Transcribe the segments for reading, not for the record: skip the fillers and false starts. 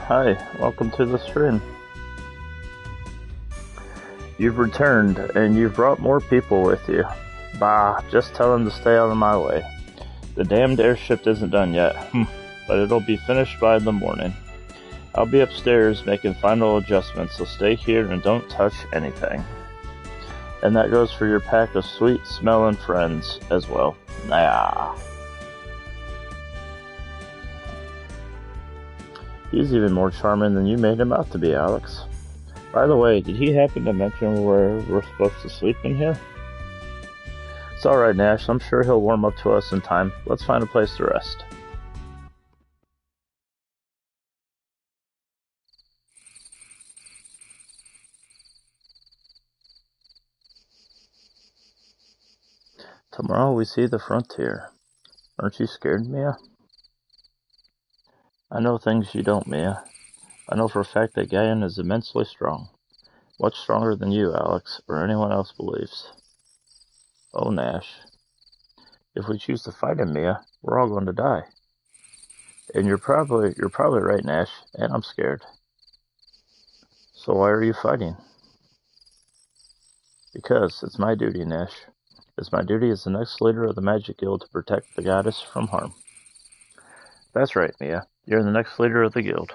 Hi, welcome to the stream. You've returned, and you've brought more people with you. Bah, just tell them to stay out of my way. The damned airship isn't done yet, but it'll be finished by the morning. I'll be upstairs making final adjustments, so stay here and don't touch anything. And that goes for your pack of sweet-smelling friends as well. Nah. He's even more charming than you made him out to be, Alex. By the way, did he happen to mention where we're supposed to sleep in here? It's alright, Nash. I'm sure he'll warm up to us in time. Let's find a place to rest. Tomorrow we see the frontier. Aren't you scared, Mia? I know things you don't, Mia. I know for a fact that Gaian is immensely strong. Much stronger than you, Alex, or anyone else believes. Oh, Nash. If we choose to fight him, Mia, we're all going to die. And you're probably right, Nash, and I'm scared. So why are you fighting? Because it's my duty, Nash. It's my duty as the next leader of the Magic Guild to protect the goddess from harm. That's right, Mia. You're the next leader of the guild.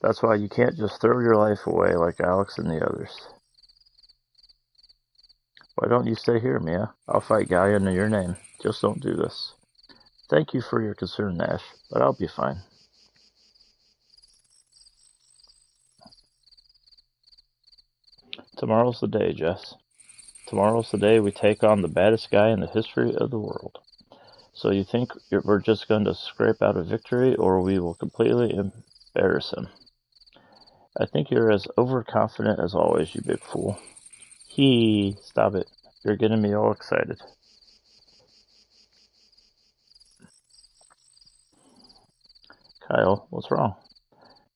That's why you can't just throw your life away like Alex and the others. Why don't you stay here, Mia? I'll fight Gaian in your name. Just don't do this. Thank you for your concern, Nash, but I'll be fine. Tomorrow's the day, Jess. Tomorrow's the day we take on the baddest guy in the history of the world. So you think we're just going to scrape out a victory, or we will completely embarrass him? I think you're as overconfident as always, you big fool. Stop it. You're getting me all excited. Kyle, what's wrong?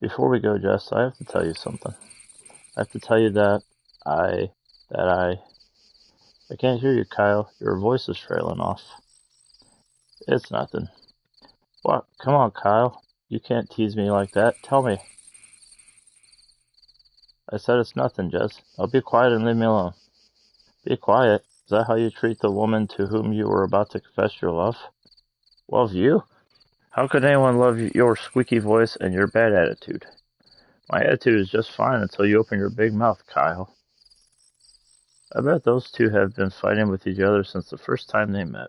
Before we go, Jess, I have to tell you something. I have to tell you that I can't hear you, Kyle. Your voice is trailing off. It's nothing. What? Come on, Kyle. You can't tease me like that. Tell me. I said it's nothing, Jess. Now be quiet and leave me alone. Be quiet? Is that how you treat the woman to whom you were about to confess your love? Love you? How could anyone love your squeaky voice and your bad attitude? My attitude is just fine until you open your big mouth, Kyle. I bet those two have been fighting with each other since the first time they met.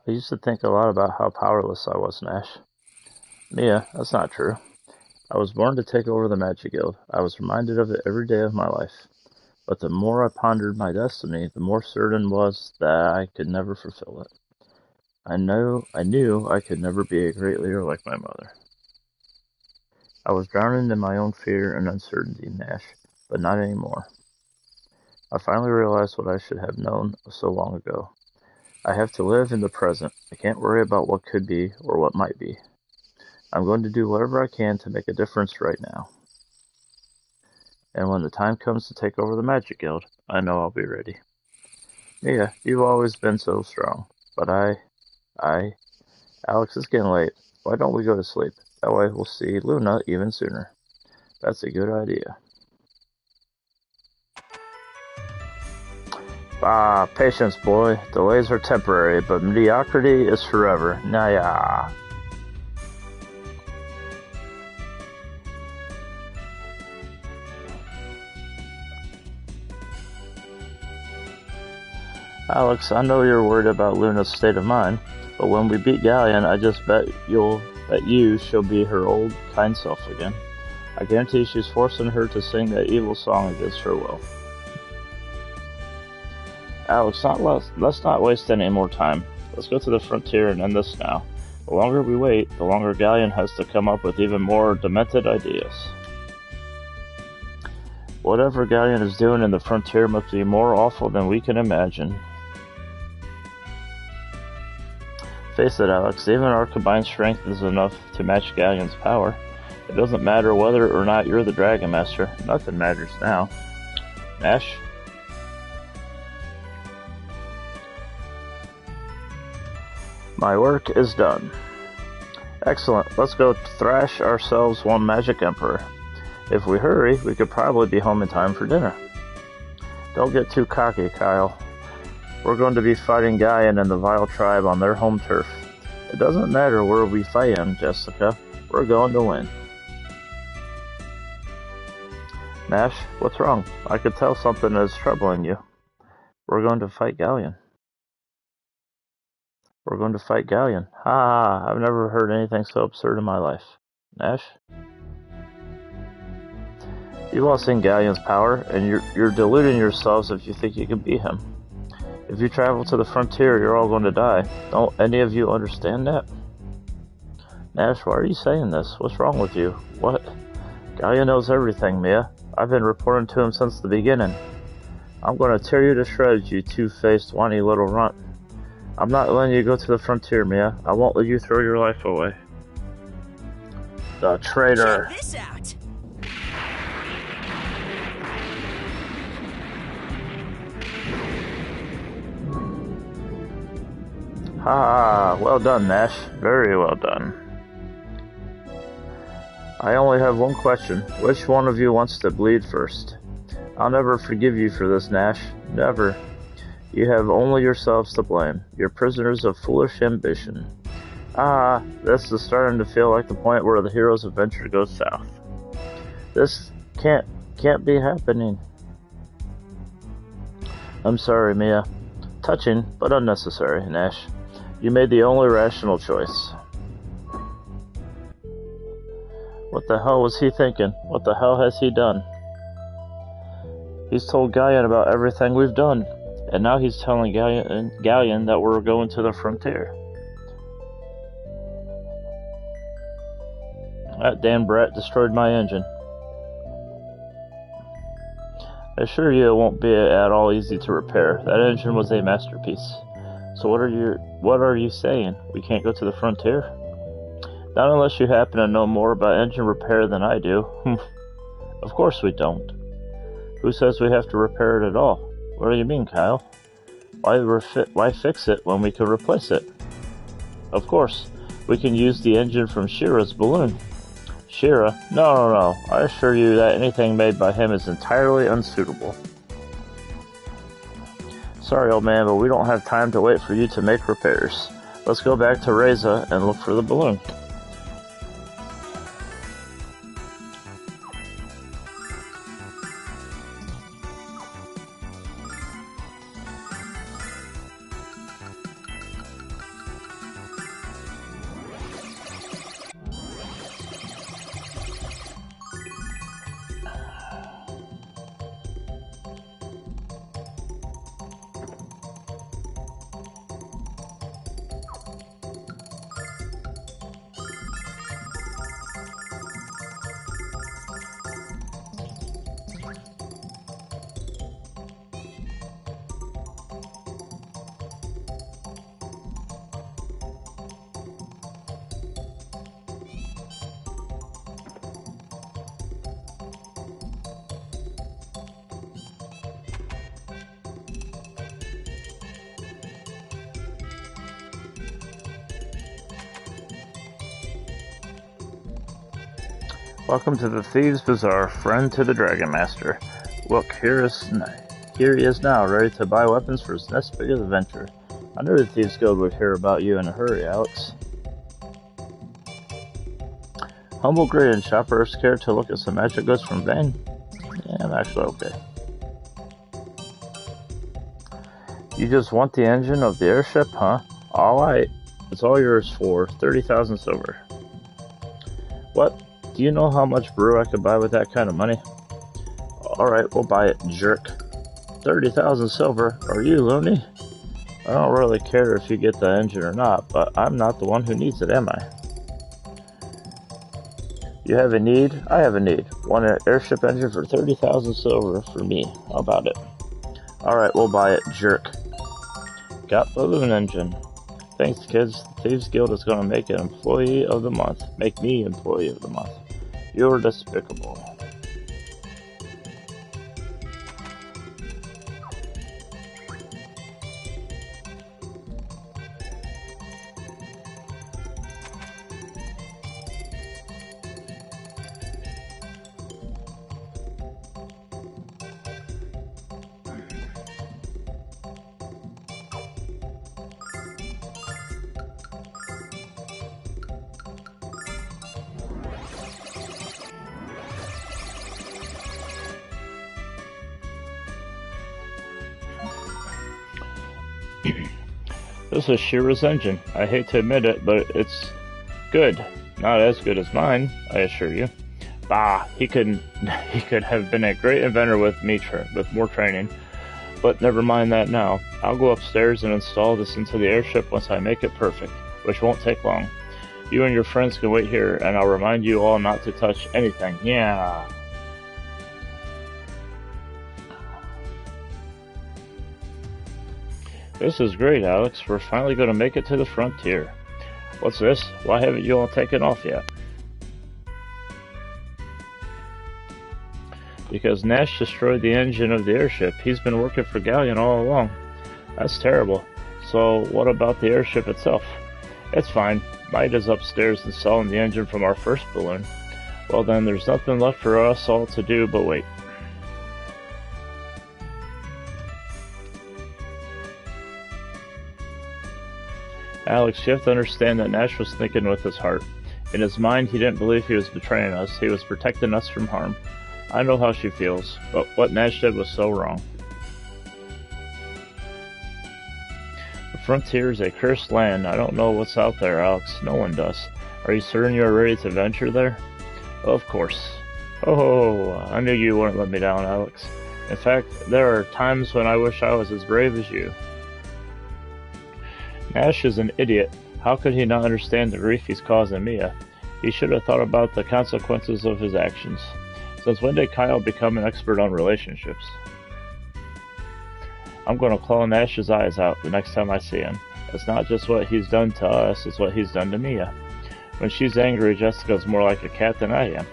I used to think a lot about how powerless I was, Nash. Mia, that's not true. I was born to take over the Magic Guild. I was reminded of it every day of my life. But the more I pondered my destiny, the more certain was that I could never fulfill it. I knew I could never be a great leader like my mother. I was drowning in my own fear and uncertainty, Nash, but not anymore. I finally realized what I should have known so long ago. I have to live in the present. I can't worry about what could be or what might be. I'm going to do whatever I can to make a difference right now. And when the time comes to take over the Magic Guild, I know I'll be ready. Mia, you've always been so strong, but Alex, it's getting late. Why don't we go to sleep? That way we'll see Luna even sooner. That's a good idea. Patience, boy. Delays are temporary, but mediocrity is forever. Naya. Alex, I know you're worried about Luna's state of mind, but when we beat Galleon, I just bet she'll be her old, kind self again. I guarantee she's forcing her to sing that evil song against her will. Alex, let's not waste any more time. Let's go to the frontier and end this now. The longer we wait, the longer Galleon has to come up with even more demented ideas. Whatever Galleon is doing in the frontier must be more awful than we can imagine. Face it, Alex, even our combined strength is enough to match Galleon's power. It doesn't matter whether or not you're the Dragon Master. Nothing matters now. Nash, My work is done. Excellent, let's go thrash ourselves one magic emperor. If we hurry, we could probably be home in time for dinner. Don't get too cocky, Kyle. We're going to be fighting Gaian and the Vile Tribe on their home turf. It doesn't matter where we fight him, Jessica. We're going to win. Nash, what's wrong? I could tell something is troubling you. We're going to fight Galleon. We're going to fight Galleon. Ha! I've never heard anything so absurd in my life. Nash? You've all seen Galleon's power, and you're deluding yourselves if you think you can beat him. If you travel to the frontier, you're all going to die. Don't any of you understand that? Nash, why are you saying this? What's wrong with you? What? Galleon knows everything, Mia. I've been reporting to him since the beginning. I'm going to tear you to shreds, you two-faced, whiny little runt. I'm not letting you go to the frontier, Mia. I won't let you throw your life away. The traitor. Check this out. Ha! Well done, Nash. Very well done. I only have one question. Which one of you wants to bleed first? I'll never forgive you for this, Nash. Never. You have only yourselves to blame. You're prisoners of foolish ambition. Ah, this is starting to feel like the point where the hero's adventure goes south. This can't be happening. I'm sorry, Mia. Touching, but unnecessary, Nash. You made the only rational choice. What the hell was he thinking? What the hell has he done? He's told Galleon about everything we've done, and now he's telling Galleon that we're going to the frontier. That damn brat destroyed my engine. I assure you it won't be at all easy to repair. That engine was a masterpiece. So what are you saying? We can't go to the frontier? Not unless you happen to know more about engine repair than I do. Of course we don't. Who says we have to repair it at all? What do you mean, Kyle? Why fix it when we can replace it? Of course, we can use the engine from Shira's balloon. Shira? No. I assure you that anything made by him is entirely unsuitable. Sorry, old man, but we don't have time to wait for you to make repairs. Let's go back to Reza and look for the balloon. Welcome to the Thieves' Bazaar, friend to the Dragon Master. Look, here he is now, ready to buy weapons for his next big adventure. I knew the Thieves' Guild would hear about you in a hurry, Alex. Humble greeting, shoppers. Care to look at some magic goods from Vane? Yeah, I'm actually okay. You just want the engine of the airship, huh? Alright, it's all yours for 30,000 silver. What? Do you know how much brew I could buy with that kind of money? Alright, we'll buy it, jerk. 30,000 silver? Are you loony? I don't really care if you get the engine or not, but I'm not the one who needs it, am I? You have a need? I have a need. Want an airship engine for 30,000 silver for me. How about it? Alright, we'll buy it, jerk. Got balloon engine. Thanks, kids. The Thieves Guild is going to make an employee of the month. Make me employee of the month. You're despicable. This is Shira's engine. I hate to admit it, but it's good. Not as good as mine, I assure you. Bah, he could have been a great inventor with with more training. But never mind that now. I'll go upstairs and install this into the airship once I make it perfect, which won't take long. You and your friends can wait here, and I'll remind you all not to touch anything. Yeah. This is great, Alex. We're finally going to make it to the frontier. What's this? Why haven't you all taken off yet? Because Nash destroyed the engine of the airship. He's been working for Galleon all along. That's terrible. So what about the airship itself? It's fine. Maida's upstairs installing the engine from our first balloon. Well then, there's nothing left for us all to do but wait. Alex, you have to understand that Nash was thinking with his heart. In his mind, he didn't believe he was betraying us. He was protecting us from harm. I know how she feels, but what Nash did was so wrong. The frontier is a cursed land. I don't know what's out there, Alex. No one does. Are you certain you are ready to venture there? Of course. Oh, I knew you wouldn't let me down, Alex. In fact, there are times when I wish I was as brave as you. Nash is an idiot. How could he not understand the grief he's causing Mia? He should have thought about the consequences of his actions. Since when did Kyle become an expert on relationships? I'm going to claw Nash's eyes out the next time I see him. It's not just what he's done to us, it's what he's done to Mia. When she's angry, Jessica's more like a cat than I am.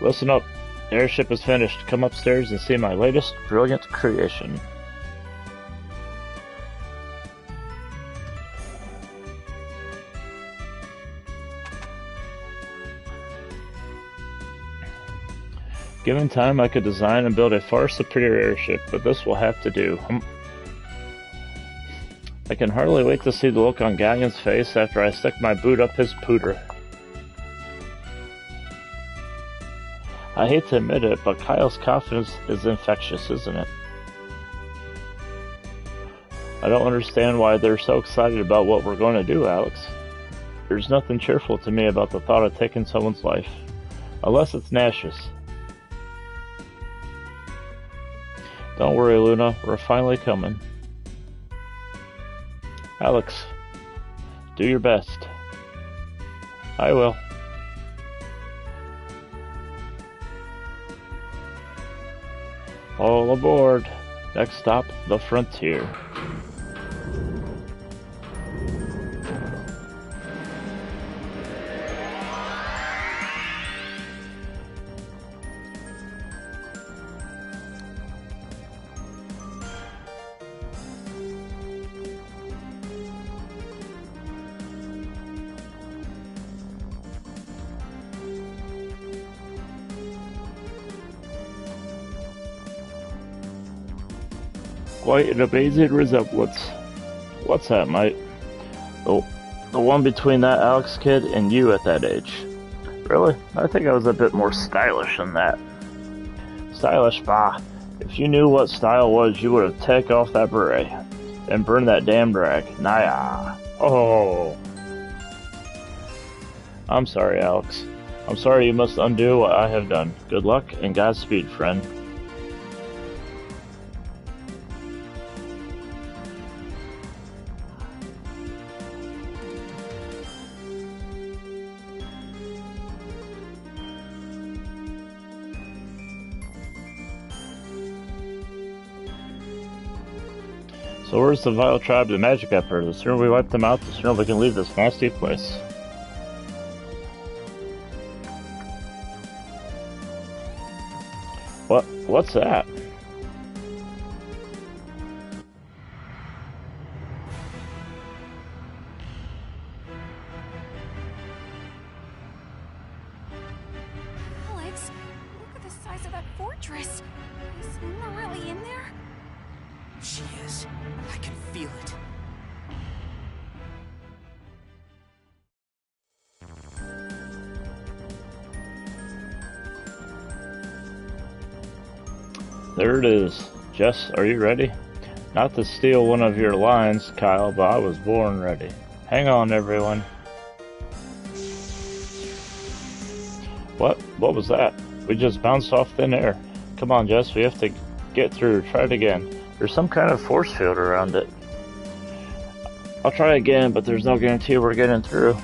Listen up. The airship is finished. Come upstairs and see my latest brilliant creation. Given time, I could design and build a far superior airship, but this will have to do. I can hardly wait to see the look on Galleon's face after I stick my boot up his pooter. I hate to admit it, but Kyle's confidence is infectious, isn't it? I don't understand why they're so excited about what we're going to do, Alex. There's nothing cheerful to me about the thought of taking someone's life. Unless it's Nash's. Don't worry, Luna. We're finally coming. Alex, do your best. I will. All aboard. Next stop, the frontier. Quite an amazing resemblance. What's that, mate? The one between that Alex kid and you at that age. Really? I think I was a bit more stylish than that. Stylish? Bah. If you knew what style was, you would have taken off that beret and burned that damn drag. Naya. Oh. I'm sorry, Alex. I'm sorry you must undo what I have done. Good luck and Godspeed, friend. So where's the vile tribe of the Magic Emperor? The sooner we wipe them out, the sooner we can leave this nasty place. What's that? Alex, look at the size of that fortress. Is Lunar really in there? She is. I can feel it. There it is. Jess, are you ready? Not to steal one of your lines, Kyle, but I was born ready. Hang on, everyone. What? What was that? We just bounced off thin air. Come on, Jess, we have to get through. Try it again. There's some kind of force field around it. I'll try again, but there's no guarantee we're getting through.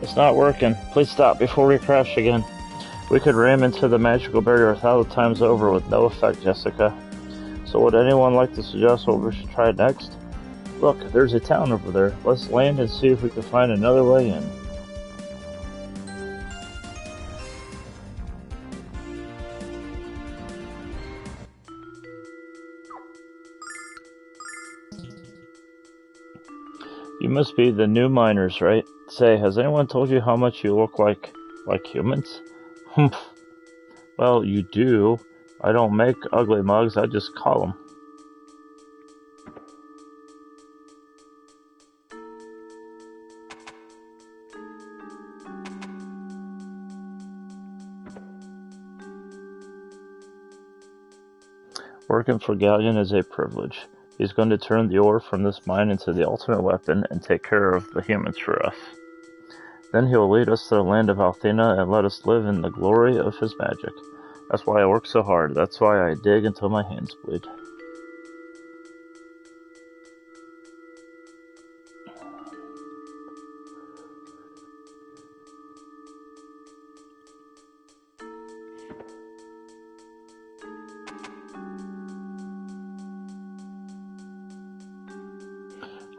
It's not working. Please stop before we crash again. We could ram into the magical barrier 1,000 times over with no effect, Jessica. So would anyone like to suggest what we should try next? Look, there's a town over there. Let's land and see if we can find another way in. You must be the new miners, right? Say, has anyone told you how much you look like humans? Humph. Well, you do. I don't make ugly mugs, I just call them. Working for Galleon is a privilege. He's going to turn the ore from this mine into the ultimate weapon and take care of the humans for us. Then he'll lead us to the land of Althena and let us live in the glory of his magic. That's why I work so hard. That's why I dig until my hands bleed.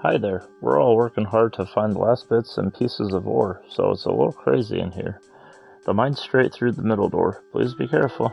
Hi there. We're all working hard to find the last bits and pieces of ore, so it's a little crazy in here. The mine's straight through the middle door. Please be careful.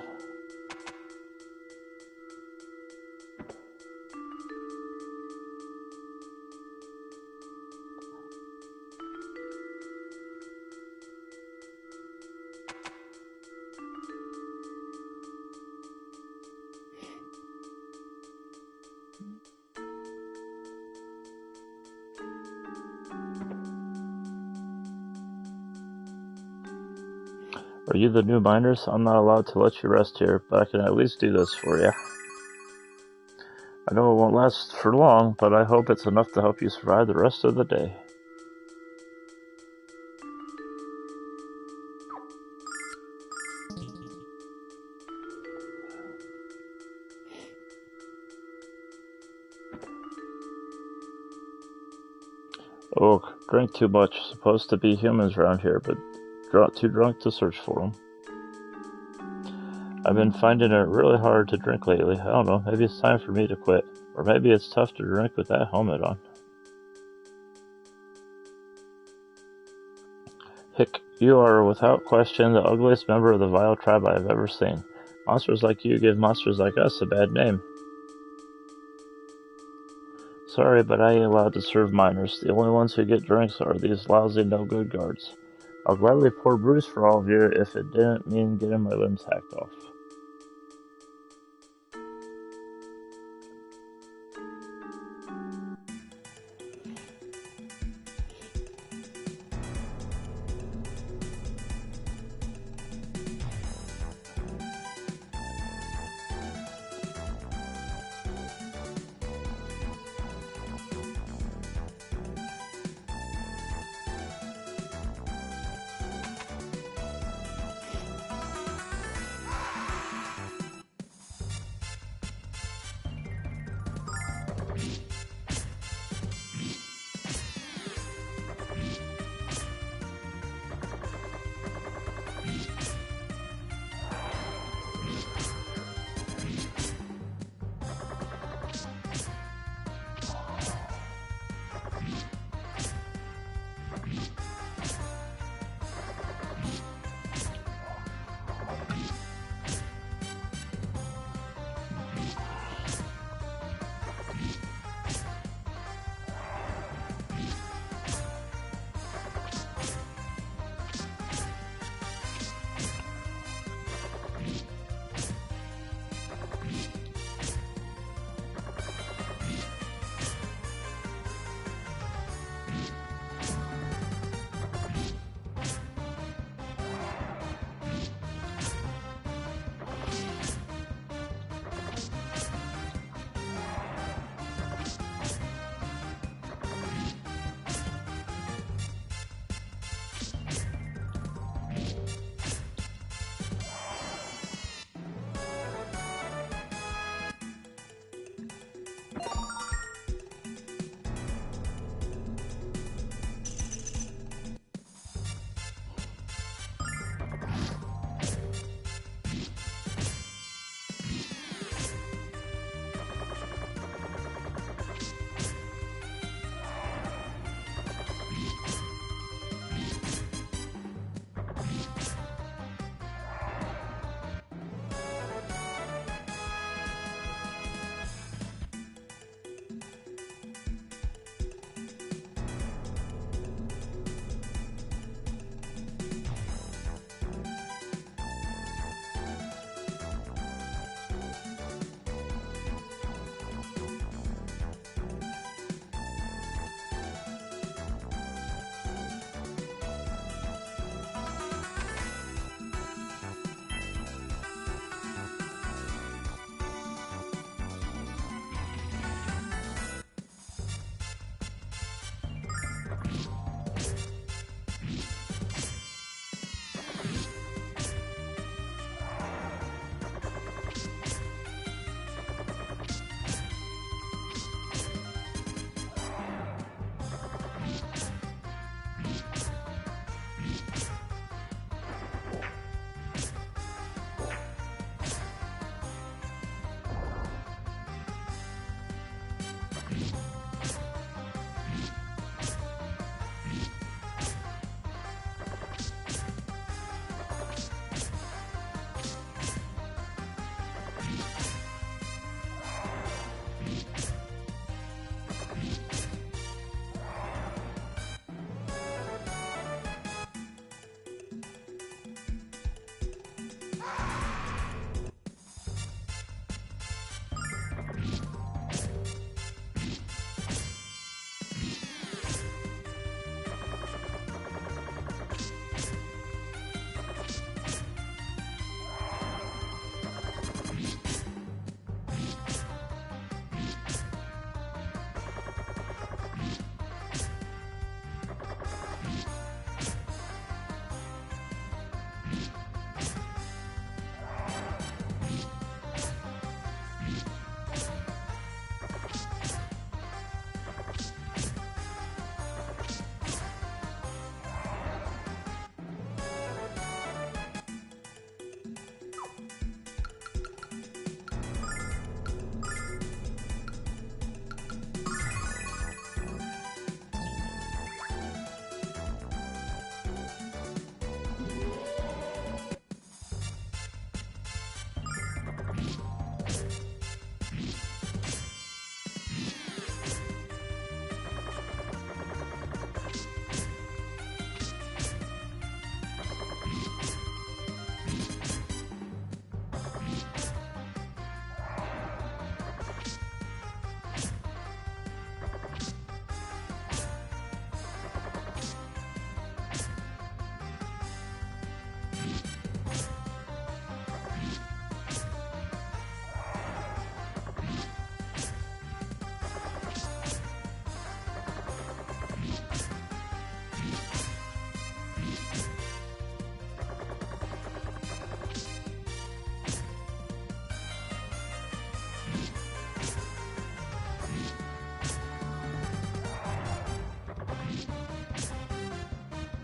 Are you the new miners? I'm not allowed to let you rest here, but I can at least do this for you. I know it won't last for long, but I hope it's enough to help you survive the rest of the day. Oh, drink too much. Supposed to be humans around here, but too drunk to search for them. I've been finding it really hard to drink lately. I don't know, maybe it's time for me to quit. Or maybe it's tough to drink with that helmet on. Hick, you are without question the ugliest member of the vile tribe I have ever seen. Monsters like you give monsters like us a bad name. Sorry, but I ain't allowed to serve minors. The only ones who get drinks are these lousy no-good guards. I'll gladly pour brews for all of you if it didn't mean getting my limbs hacked off.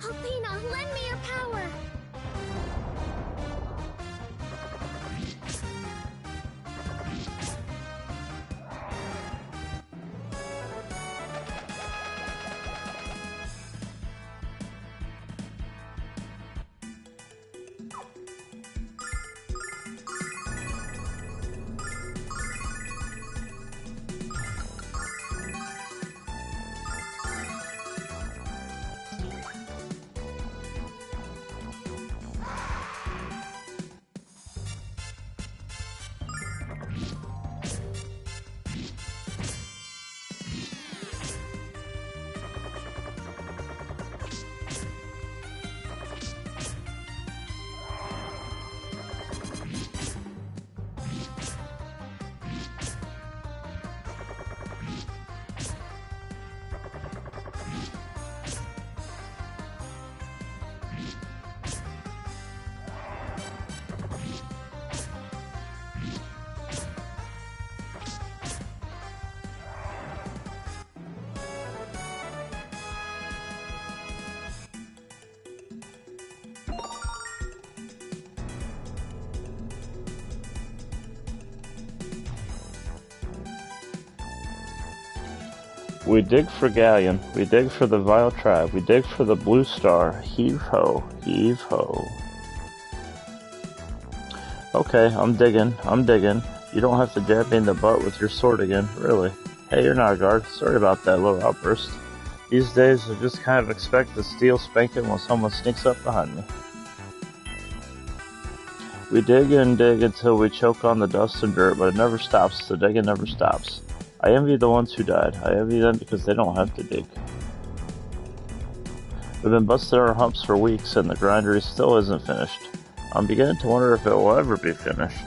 Althena, lend me your power! We dig for Galleon, we dig for the Vile Tribe, we dig for the Blue Star. Heave ho, heave ho. Okay, I'm digging. You don't have to jab me in the butt with your sword again, really. Hey, you're not a guard. Sorry about that little outburst. These days, I just kind of expect a steel spanking when someone sneaks up behind me. We dig and dig until we choke on the dust and dirt, but it never stops. The digging never stops. I envy the ones who died. I envy them because they don't have to dig. We've been busting our humps for weeks, and the grindery still isn't finished. I'm beginning to wonder if it will ever be finished.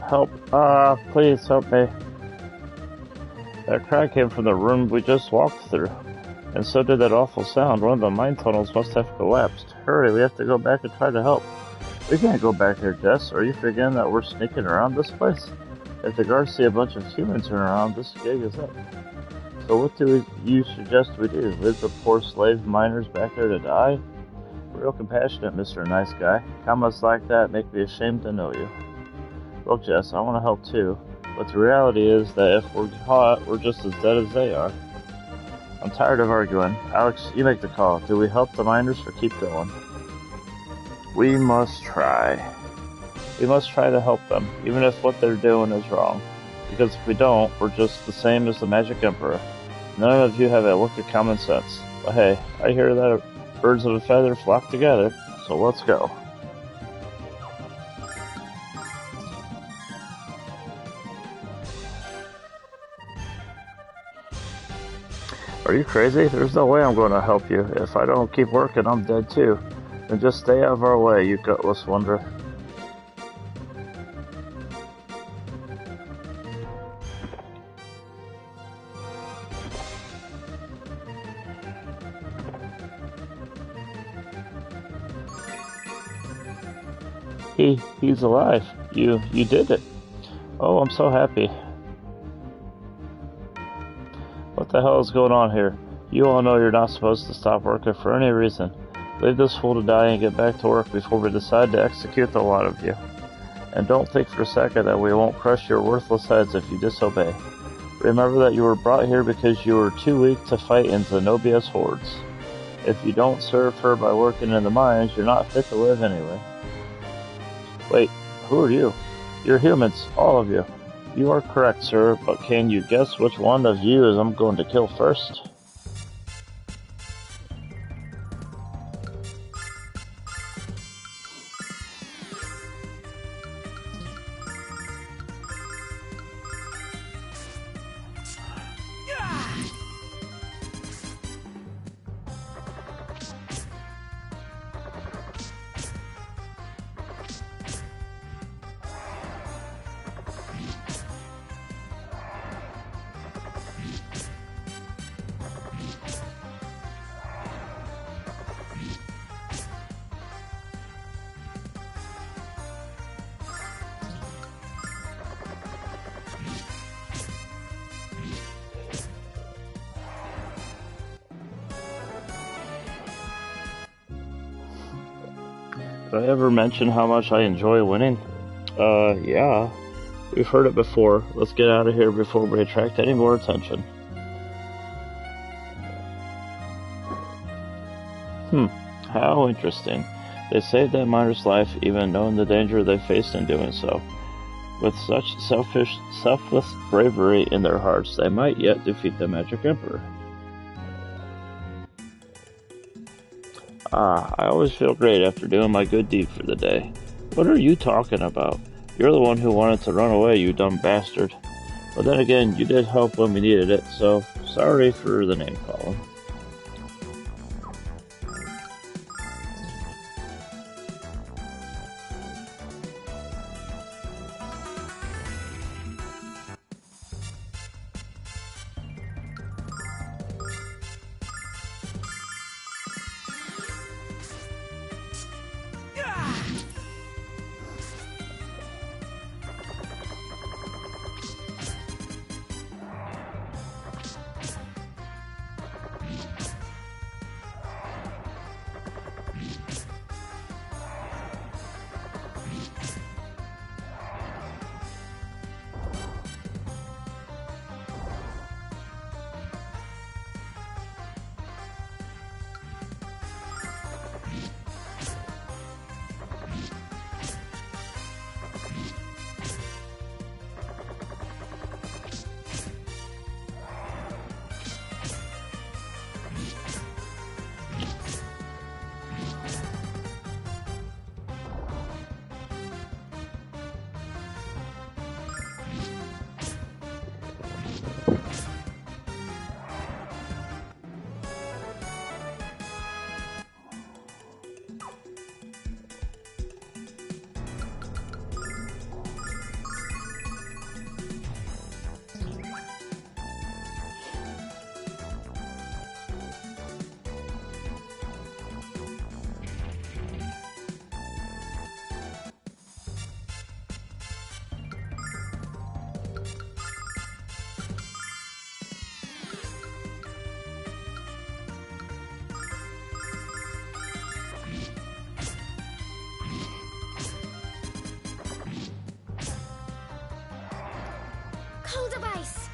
Help. Please help me. That cry came from the room we just walked through. And so did that awful sound. One of the mine tunnels must have collapsed. Hurry, we have to go back and try to help. We can't go back here, Jess. Are you forgetting that we're sneaking around this place? If the guards see a bunch of humans running around, this gig is up. So what do you suggest we do? Leave the poor slave miners back there to die? Real compassionate, Mr. Nice Guy. Comments like that make me ashamed to know you. Look, Jess, I want to help too, but the reality is that if we're caught, we're just as dead as they are. I'm tired of arguing. Alex, you make the call. Do we help the miners or keep going? We must try. We must try to help them, even if what they're doing is wrong. Because if we don't, we're just the same as the Magic Emperor. None of you have a lick of common sense. But hey, I hear that birds of a feather flock together, so let's go. Are you crazy? There's no way I'm going to help you. If I don't keep working, I'm dead too. Then just stay out of our way, you gutless wonder. He's alive. You did it. Oh, I'm so happy. What the hell is going on here? You all know you're not supposed to stop working for any reason. Leave this fool to die and get back to work before we decide to execute the lot of you. And don't think for a second that we won't crush your worthless heads if you disobey. Remember that you were brought here because you were too weak to fight in Zenobia's hordes. If you don't serve her by working in the mines, you're not fit to live anyway. Wait, who are you? You're humans, all of you. You are correct, sir, but can you guess which one of you is I'm going to kill first? Did I ever mention how much I enjoy winning? Yeah. We've heard it before. Let's get out of here before we attract any more attention. How interesting. They saved that miner's life even knowing the danger they faced in doing so. With such selfless bravery in their hearts, they might yet defeat the Magic Emperor. I always feel great after doing my good deed for the day. What are you talking about? You're the one who wanted to run away, you dumb bastard. But then again, you did help when we needed it, so sorry for the name calling. Hold a base!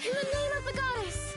In the name of the goddess!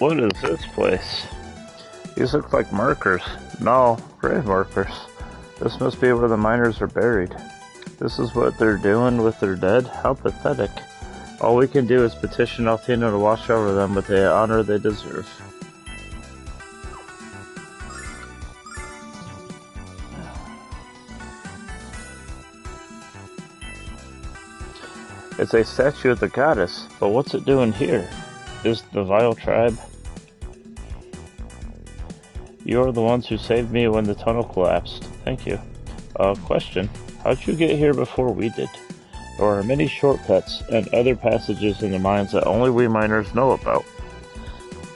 What is this place? These look like markers. No, grave markers. This must be where the miners are buried. This is what they're doing with their dead? How pathetic. All we can do is petition Althena to watch over them with the honor they deserve. It's a statue of the goddess, but what's it doing here? Is the vile tribe? You are the ones who saved me when the tunnel collapsed. Thank you. Question. How'd you get here before we did? There are many shortcuts and other passages in the mines that only we miners know about.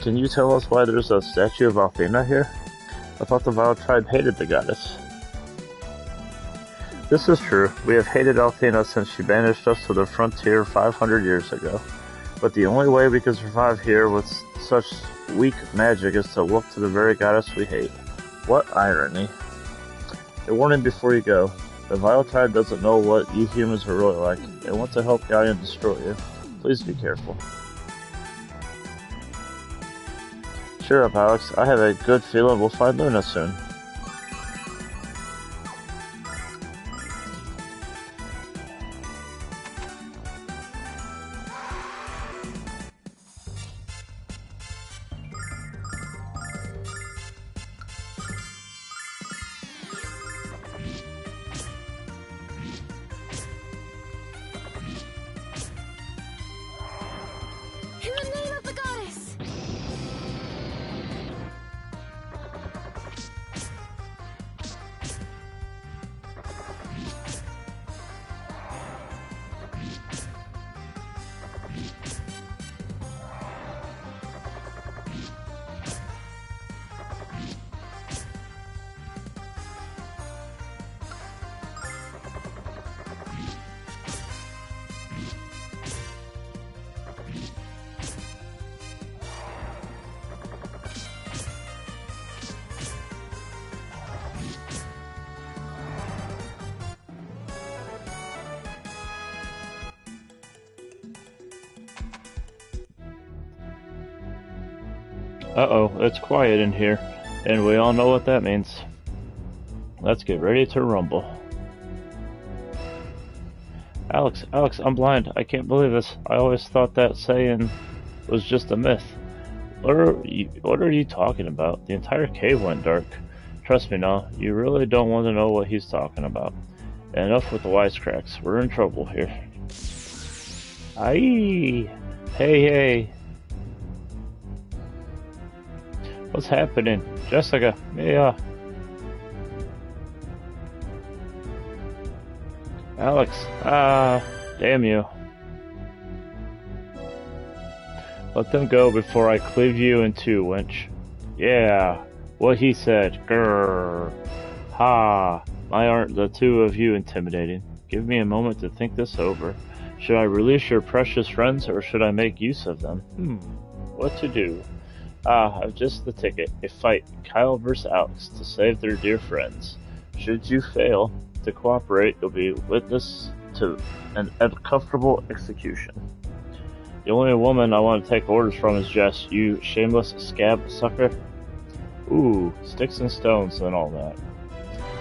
Can you tell us why there's a statue of Althena here? I thought the vile tribe hated the goddess. This is true. We have hated Althena since she banished us to the frontier 500 years ago. But the only way we can survive here with such weak magic is to look to the very goddess we hate. What irony. A warning before you go. The vile tribe doesn't know what you humans are really like. They want to help Gaia and destroy you. Please be careful. Cheer up, Alex. I have a good feeling we'll find Luna soon. In the name of the goddess! Uh-oh, it's quiet in here, and we all know what that means. Let's get ready to rumble. Alex, I'm blind. I can't believe this. I always thought that saying was just a myth. What are you talking about? The entire cave went dark. Trust me now, you really don't want to know what he's talking about. Enough with the wisecracks. We're in trouble here. Aye! Hey! What's happening? Jessica, Mia. Alex, damn you. Let them go before I cleave you in two, wench. Yeah, what he said. Grrr. Ha, why aren't the two of you intimidating? Give me a moment to think this over. Should I release your precious friends, or should I make use of them? What to do? I've just the ticket. A fight, Kyle vs. Alex, to save their dear friends. Should you fail to cooperate, you'll be witness to an uncomfortable execution. The only woman I want to take orders from is Jess, you shameless scab sucker. Ooh, sticks and stones and all that.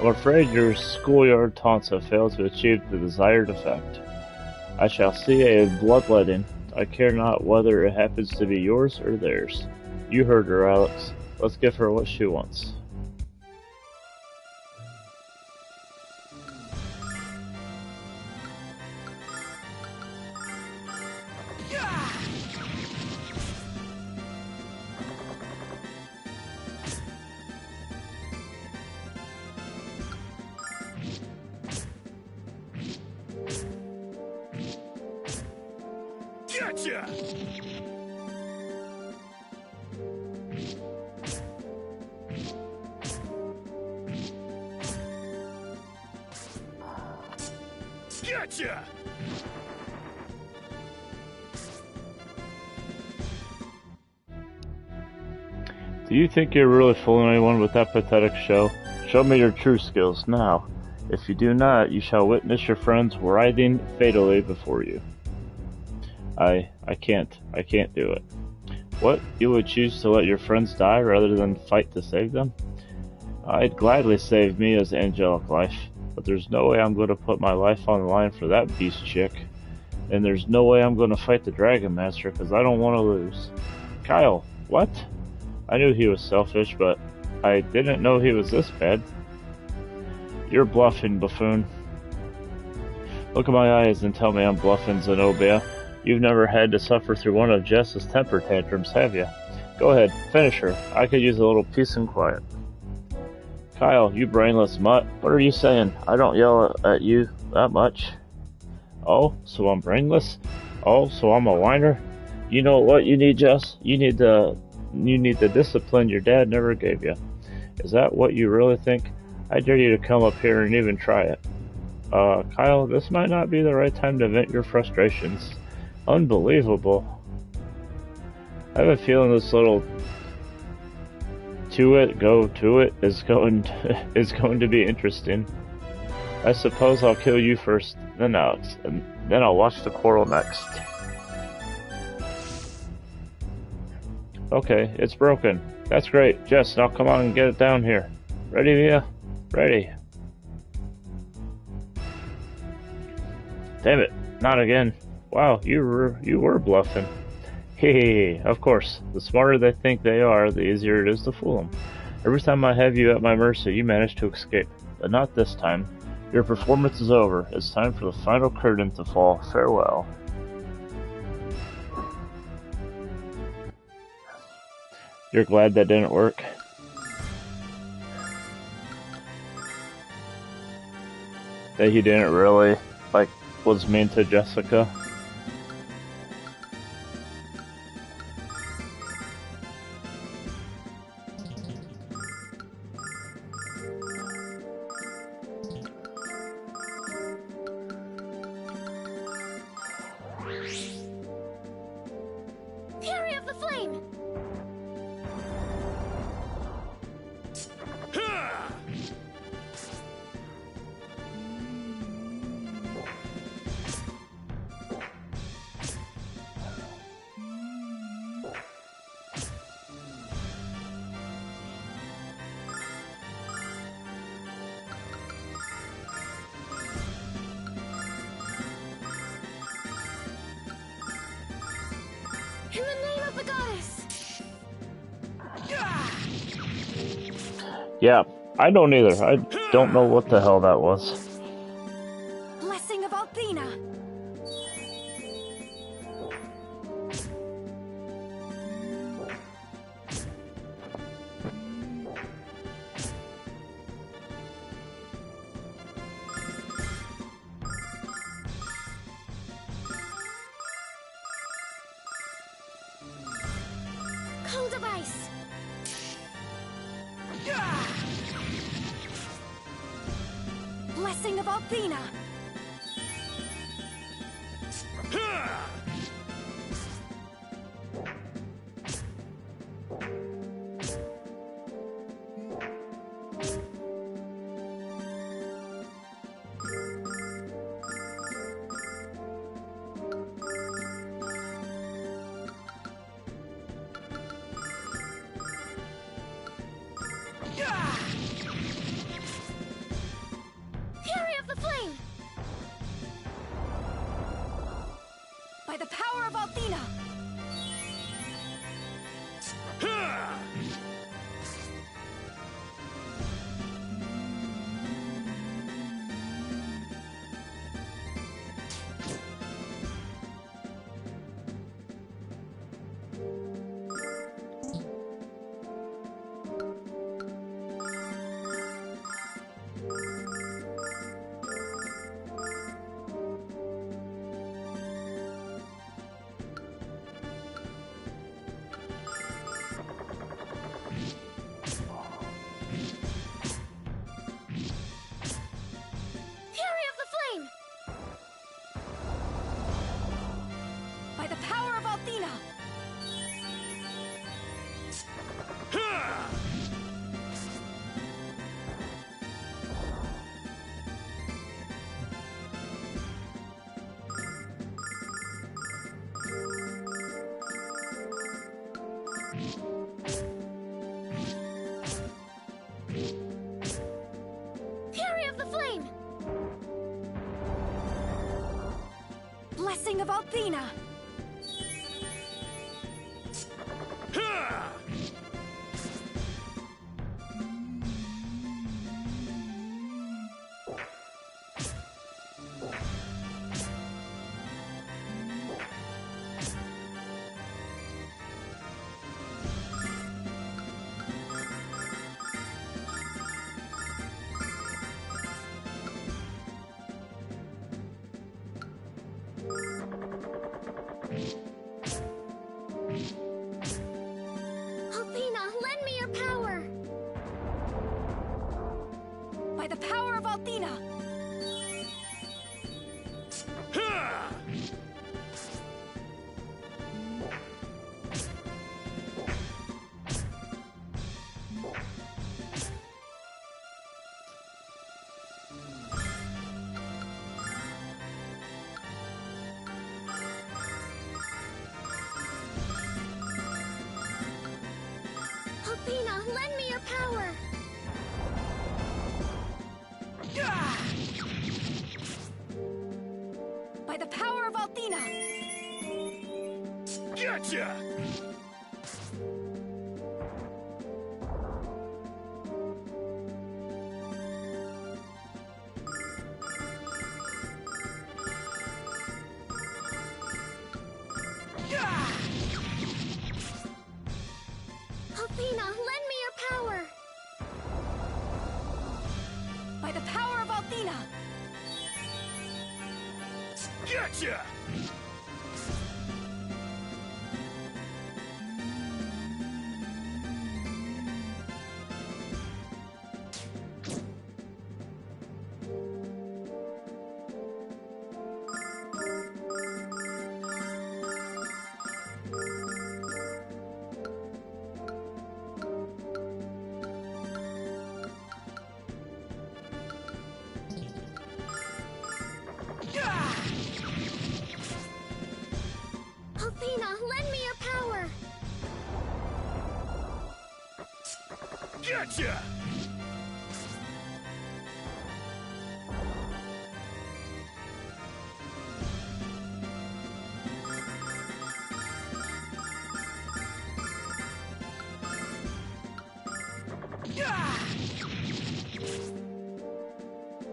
I'm afraid your schoolyard taunts have failed to achieve the desired effect. I shall see a bloodletting. I care not whether it happens to be yours or theirs. You heard her, Alex. Let's give her what she wants. Gotcha! Gotcha! Do you think you're really fooling anyone with that pathetic show? Show me your true skills now. If you do not, you shall witness your friends writhing fatally before you. I can't do it. What? You would choose to let your friends die rather than fight to save them? I'd gladly save Mia's angelic life, but there's no way I'm going to put my life on the line for that beast chick. And there's no way I'm going to fight the Dragon Master because I don't want to lose. Kyle, what? I knew he was selfish, but I didn't know he was this bad. You're bluffing, buffoon. Look at my eyes and tell me I'm bluffing, Zenobia. You've never had to suffer through one of Jess's temper tantrums, have you? Go ahead, finish her. I could use a little peace and quiet. Kyle, you brainless mutt. What are you saying? I don't yell at you that much. Oh, so I'm brainless? Oh, so I'm a whiner? You know what you need, Jess? You need the discipline your dad never gave you. Is that what you really think? I dare you to come up here and even try it. Kyle, this might not be the right time to vent your frustrations. Unbelievable. I have a feeling this little go to it is going to be interesting. I suppose I'll kill you first, then Alex, and then I'll watch the quarrel next. Okay, it's broken. That's great. Jess, now come on and get it down here. Ready, Mia? Ready. Damn it, not again. Wow, you were bluffing. Hehe, of course. The smarter they think they are, the easier it is to fool them. Every time I have you at my mercy, you manage to escape. But not this time. Your performance is over. It's time for the final curtain to fall. Farewell. You're glad that didn't work? That he didn't really, was mean to Jessica? Fury of the Flame! In the name of the goddess! Yeah, I don't either. I don't know what the hell that was. Blessing of Althena. Cold of Ice! Blessing of Althena. Fury of the Flame! By the power of Althena. Blessing of Althena! Althena, lend me your power! By the power of Althena! Althena, lend me your power! By the power of Althena! Gotcha! Althena, lend me your power! By the power of Althena! Gotcha! Althena, lend me your power! Gotcha!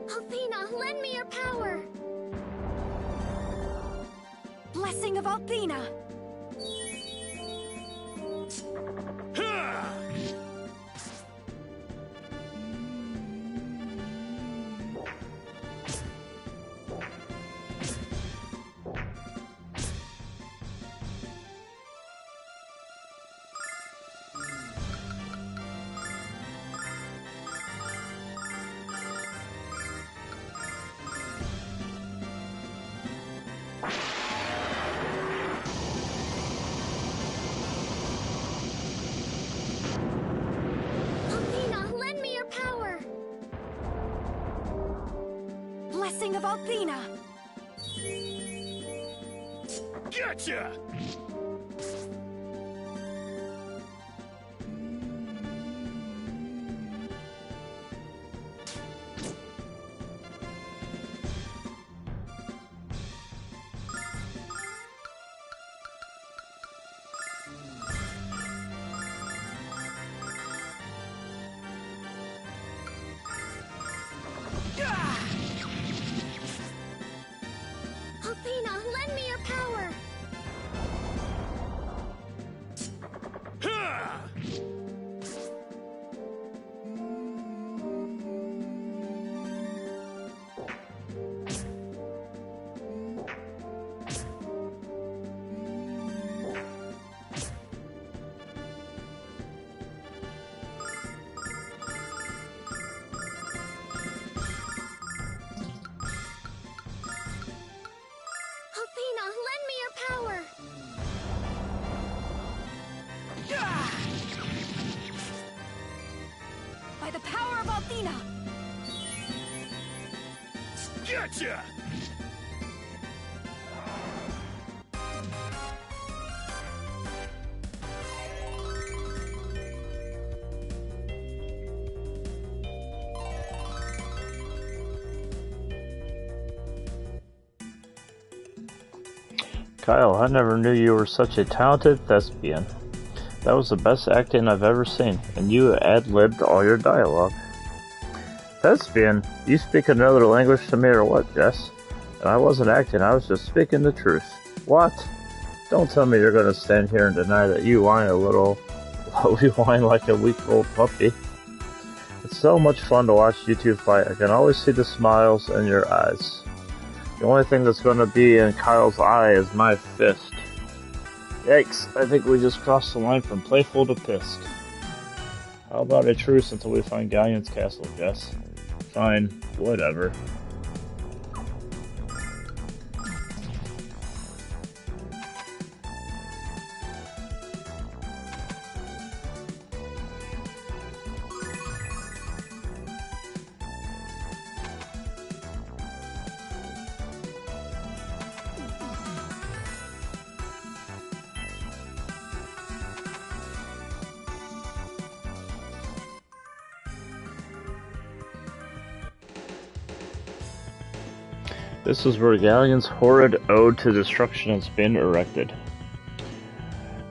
Althena, lend me your power! Blessing of Althena! Althena, lend me your power! Blessing of Althena! Gotcha! Althena, lend me your power! Althena, lend me your power! By the power of Althena! Gotcha! Kyle, I never knew you were such a talented thespian. That was the best acting I've ever seen, and you ad-libbed all your dialogue. Thespian? You speak another language to me or what, Jess? And I wasn't acting, I was just speaking the truth. What? Don't tell me you're going to stand here and deny that you whine a little... you whine like a week-old puppy. It's so much fun to watch you two fight. I can always see the smiles in your eyes. The only thing that's going to be in Kyle's eye is my fist. Yikes, I think we just crossed the line from playful to pissed. How about a truce until we find Galleon's castle, Jess? Fine, whatever. This is where Galleon's horrid ode to destruction has been erected.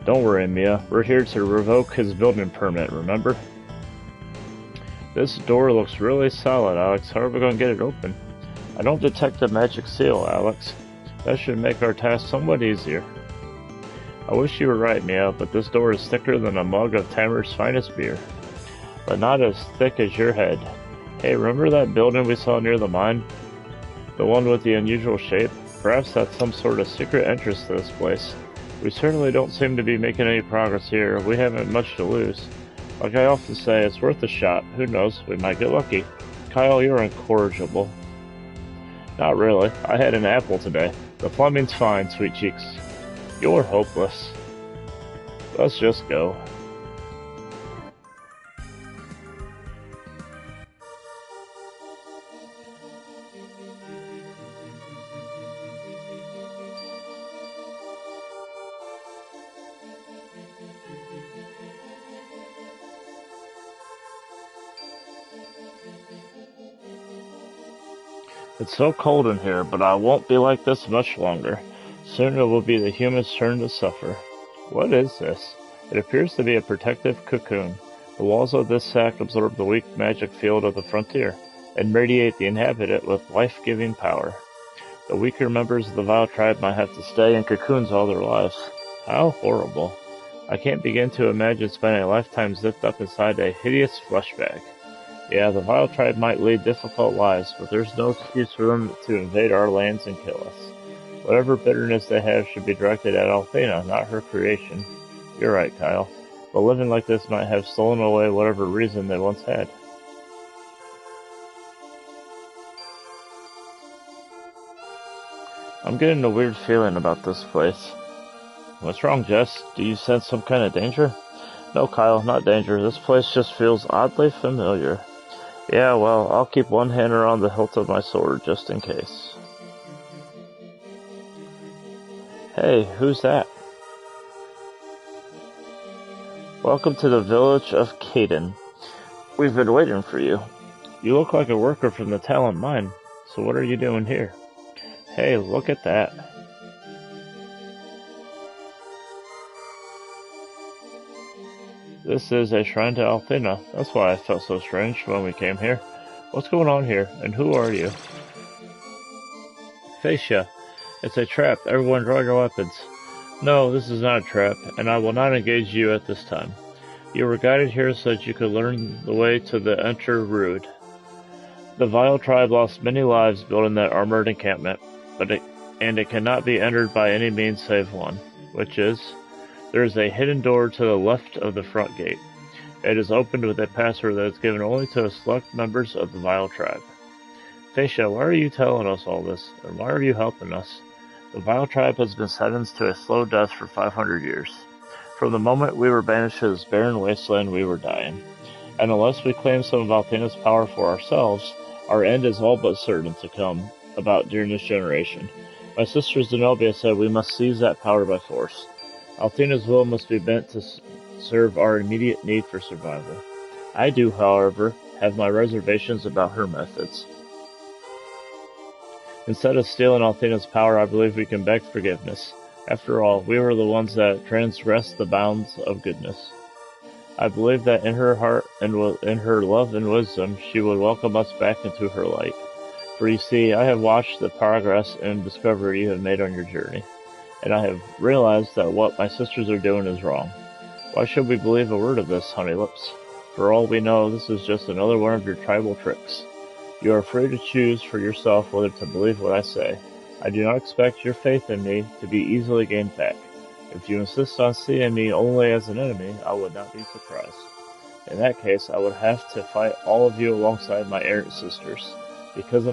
Don't worry, Mia. We're here to revoke his building permit, remember? This door looks really solid, Alex. How are we going to get it open? I don't detect a magic seal, Alex. That should make our task somewhat easier. I wish you were right, Mia, but this door is thicker than a mug of Tamer's finest beer. But not as thick as your head. Hey, remember that building we saw near the mine? The one with the unusual shape? Perhaps that's some sort of secret entrance to this place. We certainly don't seem to be making any progress here. We haven't much to lose. Like I often say, it's worth a shot. Who knows? We might get lucky. Kyle, you're incorrigible. Not really. I had an apple today. The plumbing's fine, sweet cheeks. You're hopeless. Let's just go. It's so cold in here, but I won't be like this much longer. Soon it will be the humans' turn to suffer. What is this? It appears to be a protective cocoon. The walls of this sack absorb the weak magic field of the frontier, and radiate the inhabitant with life-giving power. The weaker members of the vile tribe might have to stay in cocoons all their lives. How horrible. I can't begin to imagine spending a lifetime zipped up inside a hideous flesh bag. Yeah, the vile tribe might lead difficult lives, but there's no excuse for them to invade our lands and kill us. Whatever bitterness they have should be directed at Althena, not her creation. You're right, Kyle. But living like this might have stolen away whatever reason they once had. I'm getting a weird feeling about this place. What's wrong, Jess? Do you sense some kind of danger? No, Kyle, not danger. This place just feels oddly familiar. Yeah, well, I'll keep one hand around the hilt of my sword, just in case. Hey, who's that? Welcome to the village of Caden. We've been waiting for you. You look like a worker from the Talent Mine, so what are you doing here? Hey, look at that. This is a shrine to Althena. That's why I felt so strange when we came here. What's going on here, and who are you? Phaecia. It's a trap. Everyone draw your weapons. No, this is not a trap, and I will not engage you at this time. You were guided here so that you could learn the way to the Enter Rood. The vile tribe lost many lives building that armored encampment, and it cannot be entered by any means save one, which is... There is a hidden door to the left of the front gate. It is opened with a password that is given only to select members of the vile tribe. Phaecia, why are you telling us all this, and why are you helping us? The vile tribe has been sentenced to a slow death for 500 years. From the moment we were banished to this barren wasteland, we were dying. And unless we claim some of Althena's power for ourselves, our end is all but certain to come about during this generation. My sister Zenobia said we must seize that power by force. Althena's will must be bent to serve our immediate need for survival. I do, however, have my reservations about her methods. Instead of stealing Althena's power, I believe we can beg forgiveness. After all, we were the ones that transgressed the bounds of goodness. I believe that in her heart and in her love and wisdom, she would welcome us back into her light. For you see, I have watched the progress and discovery you have made on your journey, and I have realized that what my sisters are doing is wrong. Why should we believe a word of this, Honey Lips? For all we know, this is just another one of your tribal tricks. You are free to choose for yourself whether to believe what I say. I do not expect your faith in me to be easily gained back. If you insist on seeing me only as an enemy, I would not be surprised. In that case, I would have to fight all of you alongside my errant sisters, because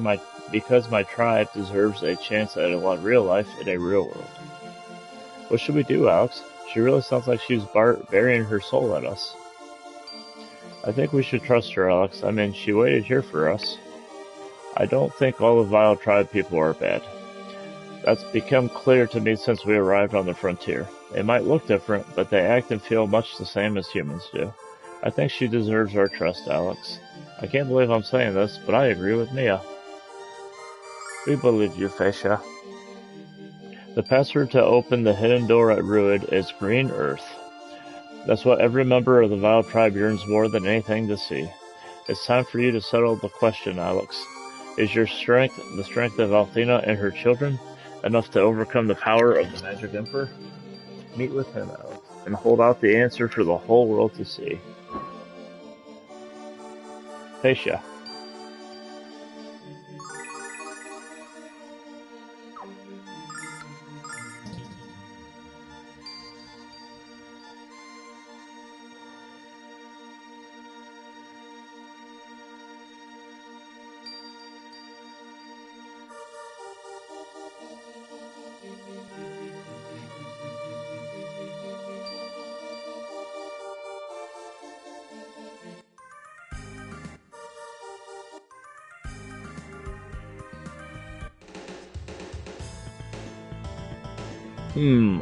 my tribe deserves a chance at a real life in a real world. What should we do, Alex? She really sounds like she's burying her soul at us. I think we should trust her, Alex. I mean, she waited here for us. I don't think all the Vile Tribe people are bad. That's become clear to me since we arrived on the frontier. They might look different, but they act and feel much the same as humans do. I think she deserves our trust, Alex. I can't believe I'm saying this, but I agree with Mia. We believe you, Fascia. The password to open the hidden door at Ruid is green earth. That's what every member of the Vile Tribe yearns more than anything to see. It's time for you to settle the question, Alex. Is your strength, the strength of Althena and her children, enough to overcome the power of the Magic Emperor? Meet with him, Alex, and hold out the answer for the whole world to see. Fascia.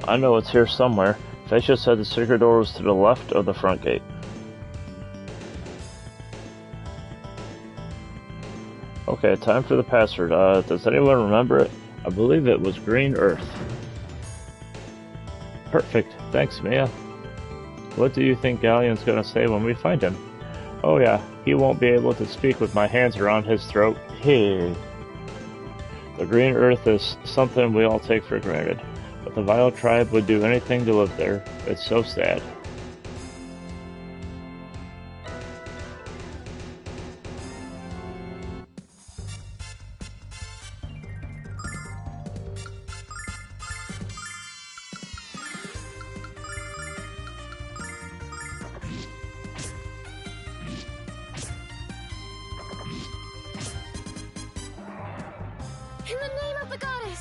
I know it's here somewhere. Fascia said the secret door was to the left of the front gate. Okay, time for the password. Does anyone remember it? I believe it was green earth. Perfect. Thanks, Mia. What do you think Galleon's gonna say when we find him? Oh yeah, he won't be able to speak with my hands around his throat. Hey. The green earth is something we all take for granted, but the Vile Tribe would do anything to live there. It's so sad. In the name of the goddess!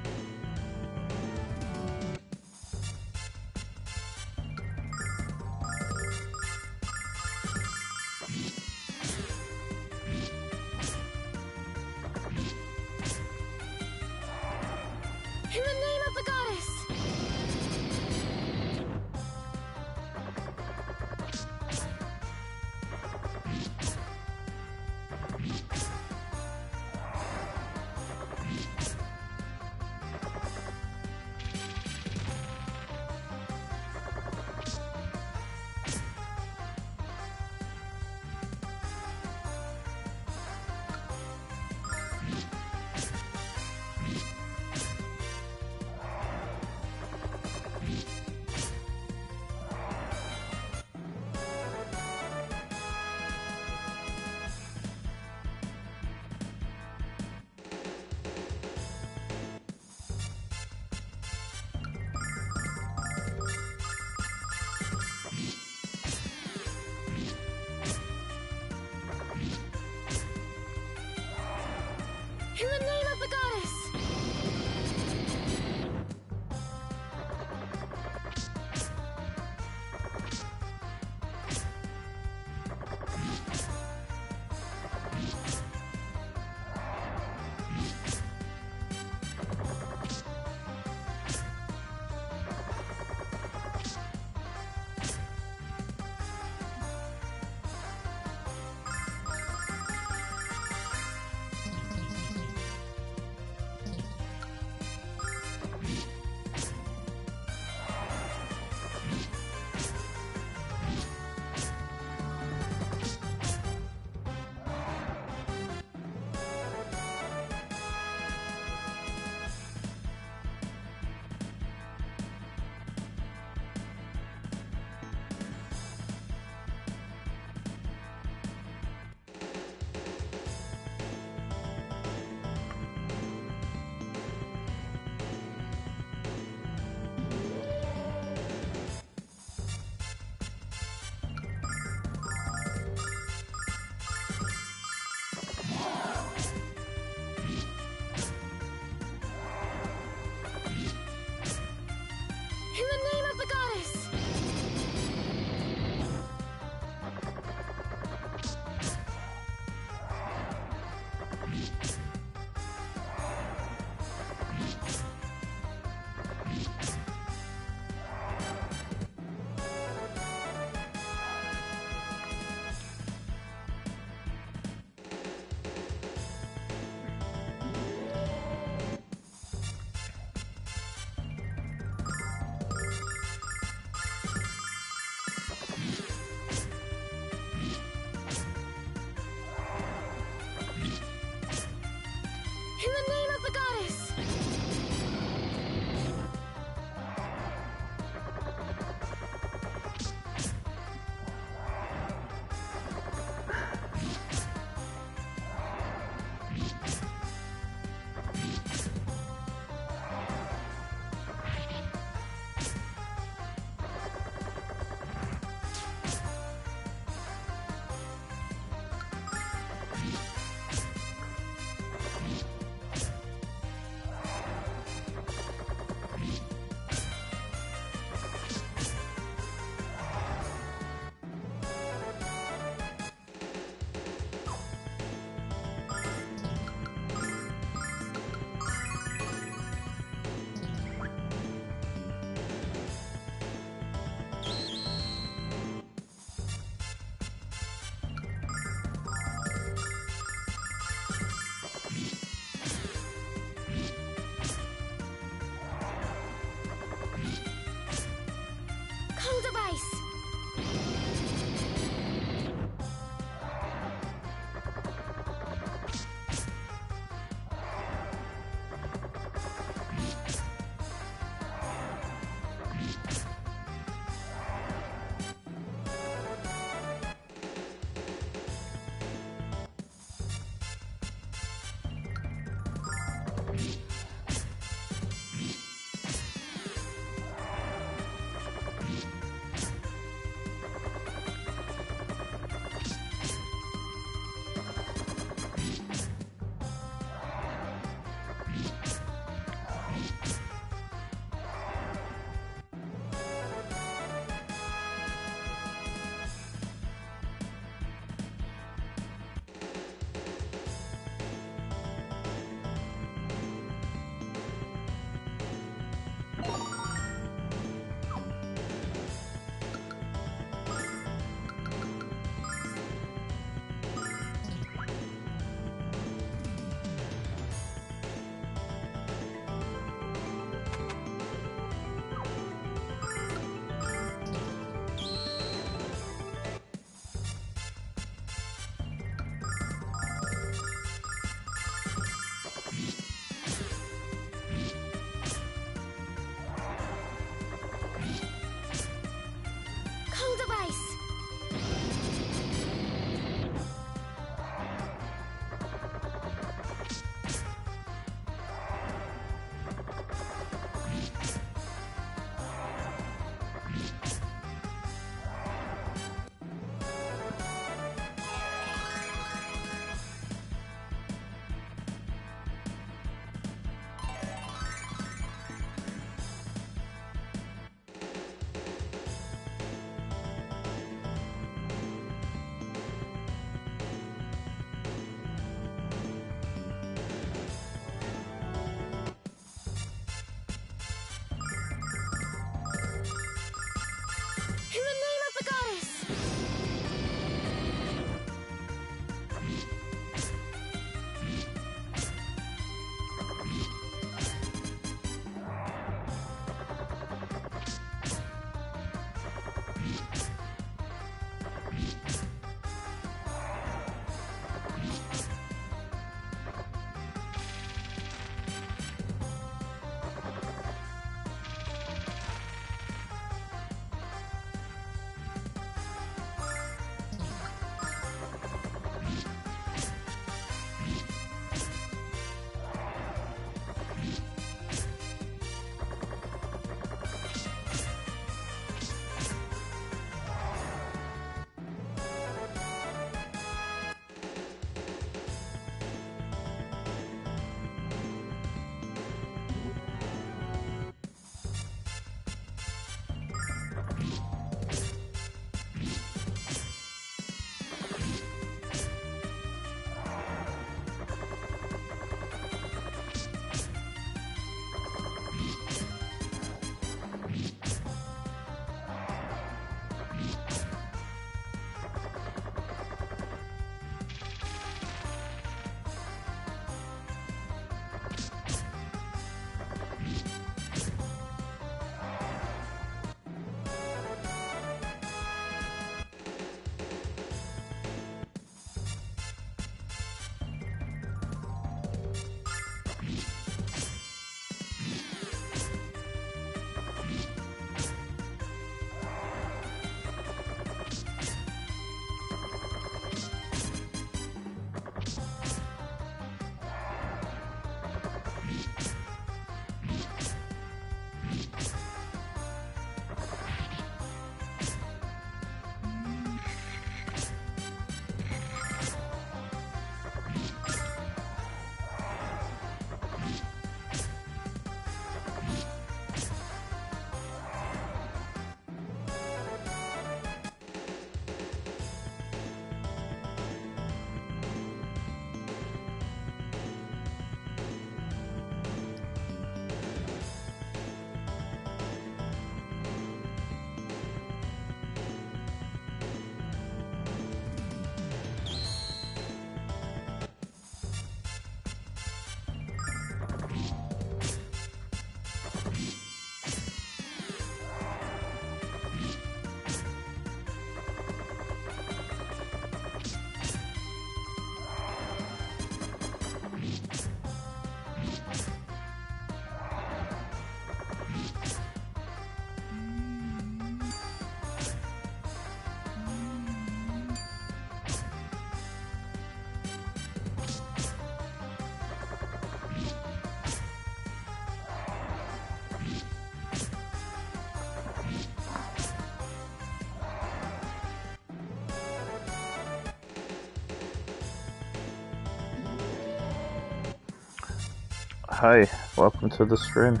Hi, welcome to the stream.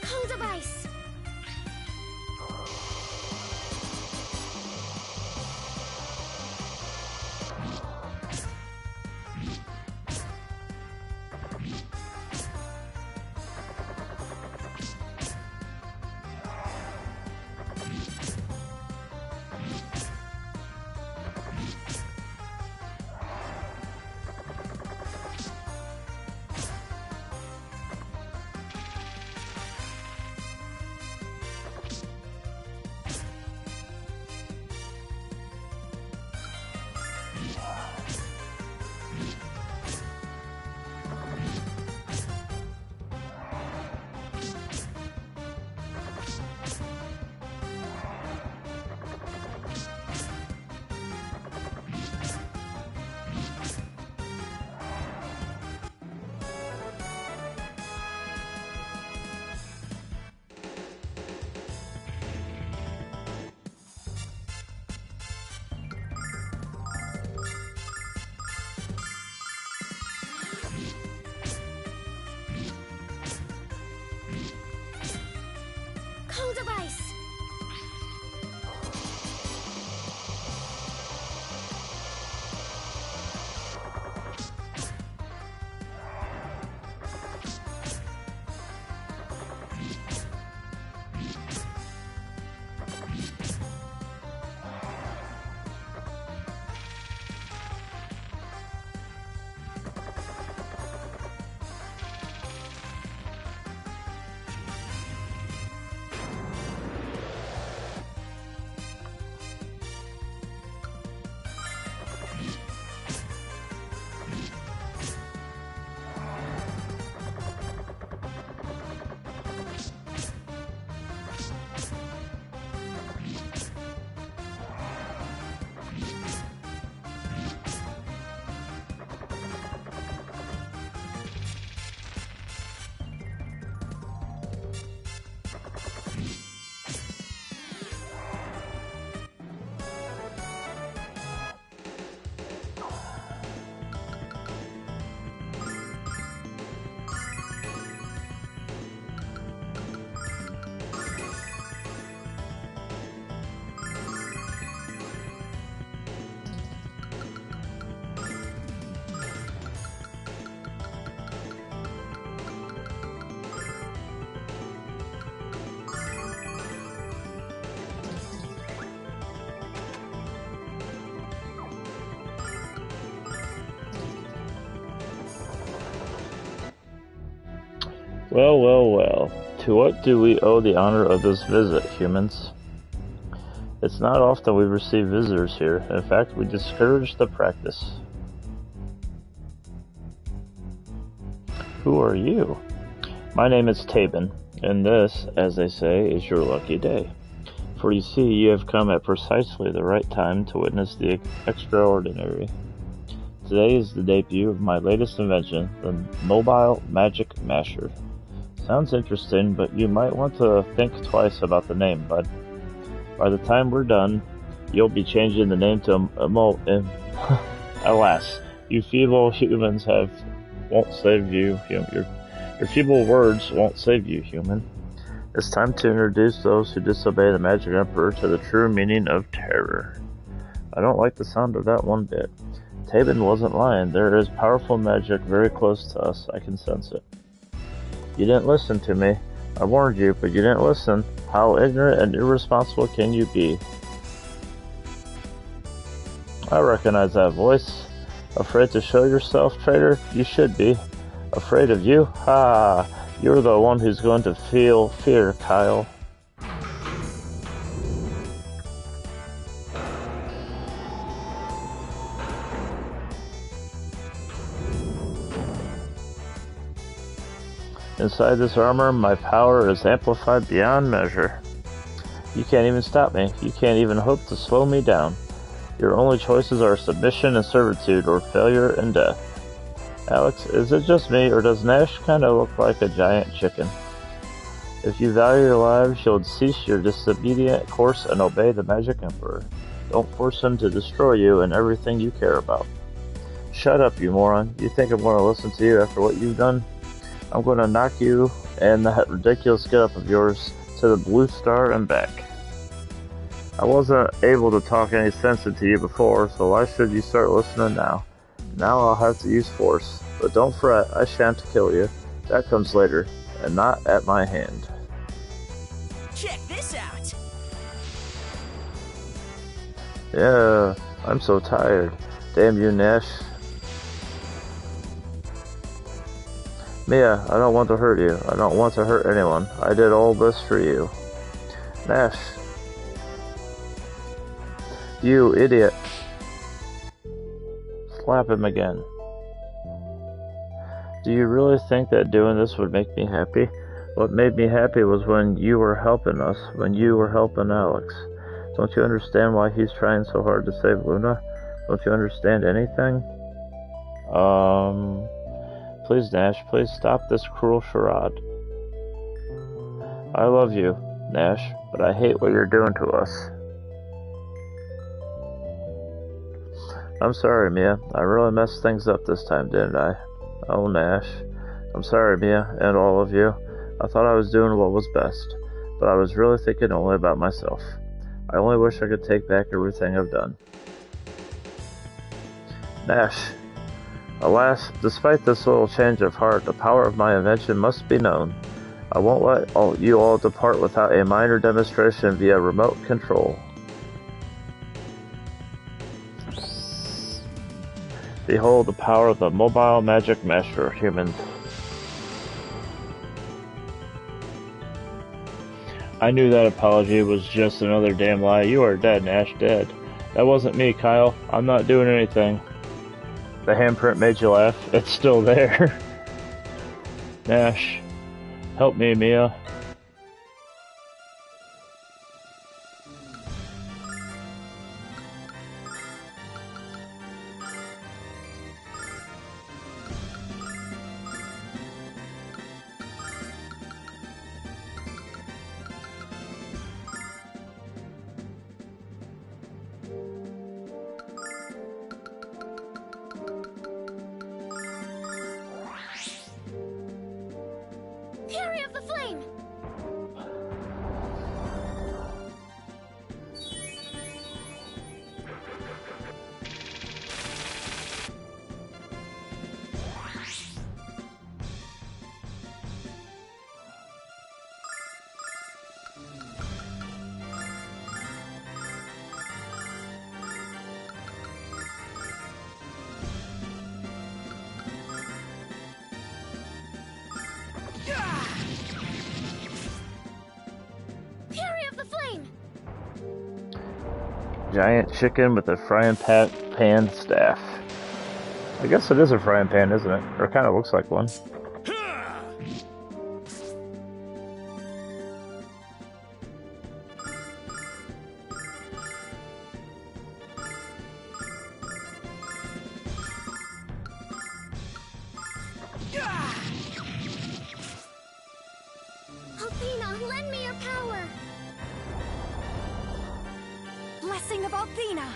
Cold of ice. Cold of ice. Well, well, well. To what do we owe the honor of this visit, humans? It's not often we receive visitors here. In fact, we discourage the practice. Who are you? My name is Tabin, and this, as they say, is your lucky day. For you see, you have come at precisely the right time to witness the extraordinary. Today is the debut of my latest invention, the Mobile Magic Masher. Sounds interesting, but you might want to think twice about the name, bud. By the time we're done, you'll be changing the name to Alas, you feeble humans won't save you. Your feeble words won't save you, human. It's time to introduce those who disobey the Magic Emperor to the true meaning of terror. I don't like the sound of that one bit. Tabin wasn't lying. There is powerful magic very close to us. I can sense it. You didn't listen to me. I warned you, but you didn't listen. How ignorant and irresponsible can you be? I recognize that voice. Afraid to show yourself, traitor? You should be. Afraid of you? Ha! You're the one who's going to feel fear, Kyle. Inside this armor, my power is amplified beyond measure. You can't even stop me. You can't even hope to slow me down. Your only choices are submission and servitude, or failure and death. Alex, is it just me, or does Nash kinda look like a giant chicken? If you value your lives, you'll cease your disobedient course and obey the Magic Emperor. Don't force him to destroy you and everything you care about. Shut up, you moron. You think I'm going to listen to you after what you've done? I'm going to knock you and that ridiculous get-up of yours to the Blue Star and back. I wasn't able to talk any sense into you before, so why should you start listening now? Now I'll have to use force, but don't fret, I shan't kill you. That comes later, and not at my hand. Check this out! Yeah, I'm so tired. Damn you, Nash. Mia, I don't want to hurt you. I don't want to hurt anyone. I did all this for you. Nash. You idiot. Slap him again. Do you really think that doing this would make me happy? What made me happy was when you were helping us, when you were helping Alex. Don't you understand why he's trying so hard to save Luna? Don't you understand anything? Please, Nash, please stop this cruel charade. I love you, Nash, but I hate what you're doing to us. I'm sorry, Mia. I really messed things up this time, didn't I? Oh, Nash. I'm sorry, Mia, and all of you. I thought I was doing what was best, but I was really thinking only about myself. I only wish I could take back everything I've done. Nash. Alas, despite this little change of heart, the power of my invention must be known. I won't let you all depart without a minor demonstration via remote control. Behold the power of the mobile magic master, humans. I knew that apology was just another damn lie. You are dead, Nash, dead. That wasn't me, Kyle. I'm not doing anything. The handprint made you laugh. It's still there. Nash, help me, Mia. Fury of the Flame! Fury of the Flame! Giant chicken with a frying pan staff. I guess it is a frying pan, isn't it? Or it kind of looks like one. Althena, lend me your power! Blessing of Althena.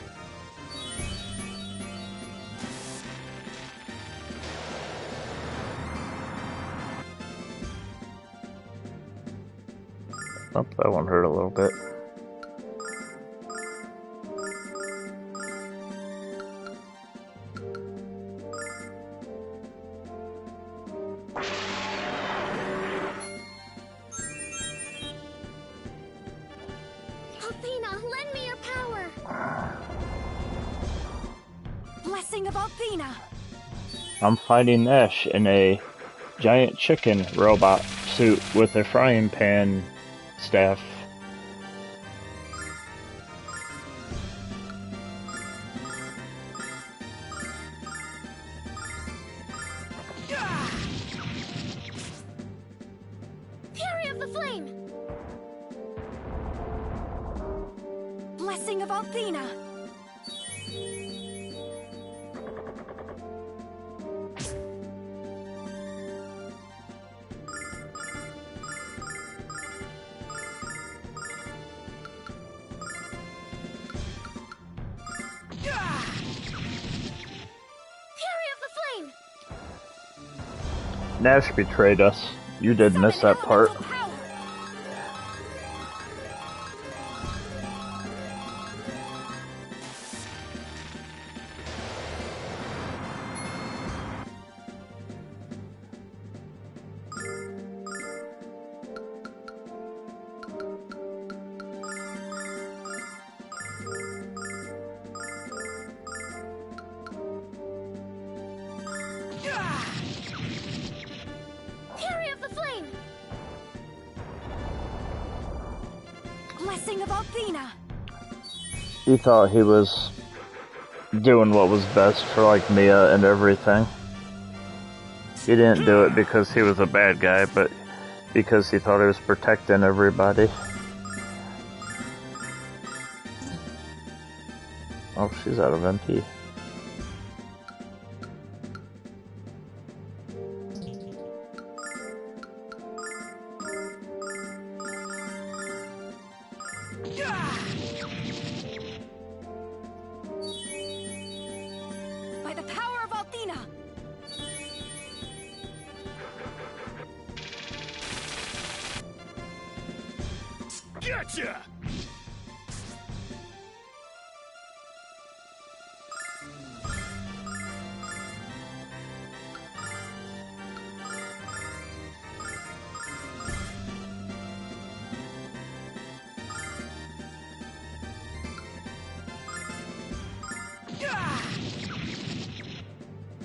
Oh, that one hurt a little bit. Althena, lend me your power! Blessing of Althena. I'm fighting Nash in a giant chicken robot suit with a frying pan staff. Fury of the Flame! Blessing of Althena. Fury of the Flame! Nash betrayed us. You did Summon miss that part. elemental power. Fury of the Flame! Blessing of Athena. He thought he was doing what was best for like Mia and everything. He didn't do it because he was a bad guy, but because he thought he was protecting everybody. Oh, she's out of MP. By the power of Athena. Gotcha!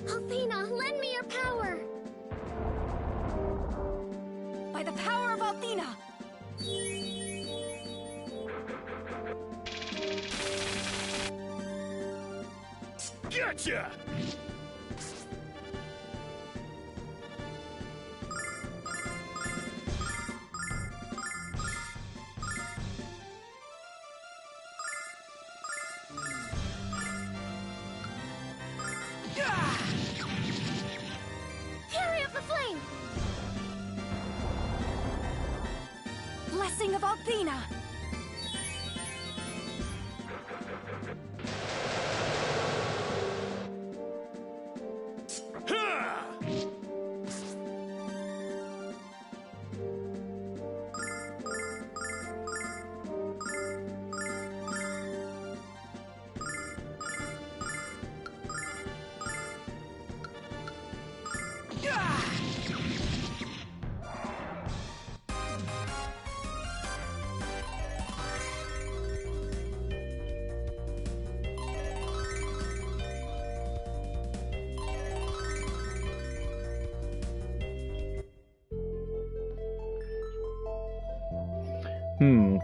Athena, lend me your power! By the power of Athena. Gotcha! Fury of the Flame! Blessing of Athena.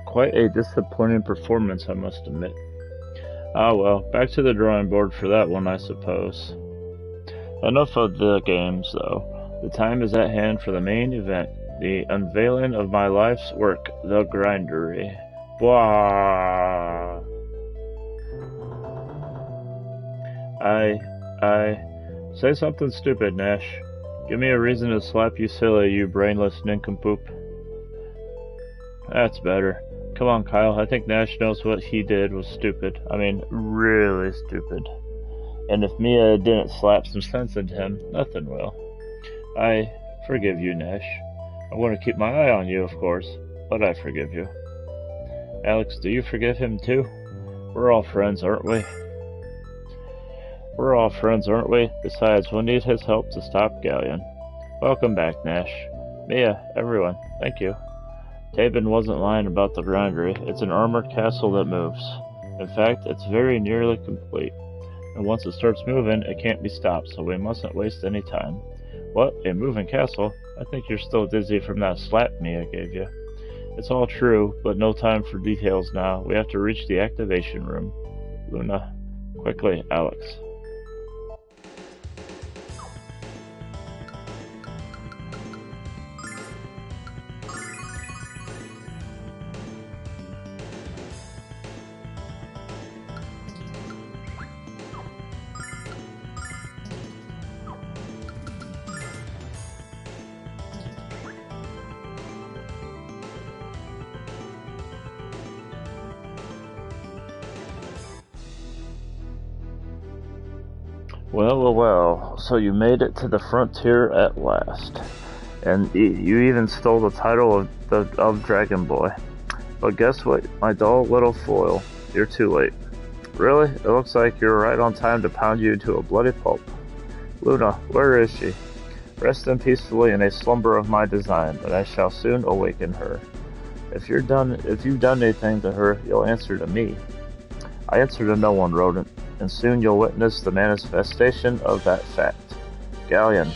Quite a disappointing performance, I must admit. Ah well, back to the drawing board for that one, I suppose. Enough of the games, though. The time is at hand for the main event, the unveiling of my life's work, the grindery. Blah. Say something stupid, Nash. Give me a reason to slap you silly, you brainless nincompoop. That's better. Come on, Kyle. I think Nash knows what he did was stupid. I mean, really stupid. And if Mia didn't slap some sense into him, nothing will. I forgive you, Nash. I want to keep my eye on you, of course, but I forgive you. Alex, do you forgive him too? We're all friends, aren't we? We're all friends, aren't we? Besides, we'll need his help to stop Galleon. Welcome back, Nash. Mia, everyone, thank you. Tabin wasn't lying about the grindery. It's an armored castle that moves. In fact, it's very nearly complete. And once it starts moving, it can't be stopped, so we mustn't waste any time. What? A moving castle? I think you're still dizzy from that slap Mia gave you. It's all true, but no time for details now. We have to reach the activation room. Luna. Quickly, Alex. Well, so you made it to the frontier at last. And you even stole the title of Dragon Boy. But guess what, my dull little foil? You're too late. Really? It looks like you're right on time to pound you to a bloody pulp. Luna, where is she? Resting peacefully in a slumber of my design, but I shall soon awaken her. If you've done anything to her, you'll answer to me. I answer to no one, rodent, and soon you'll witness the manifestation of that fact. Galleon.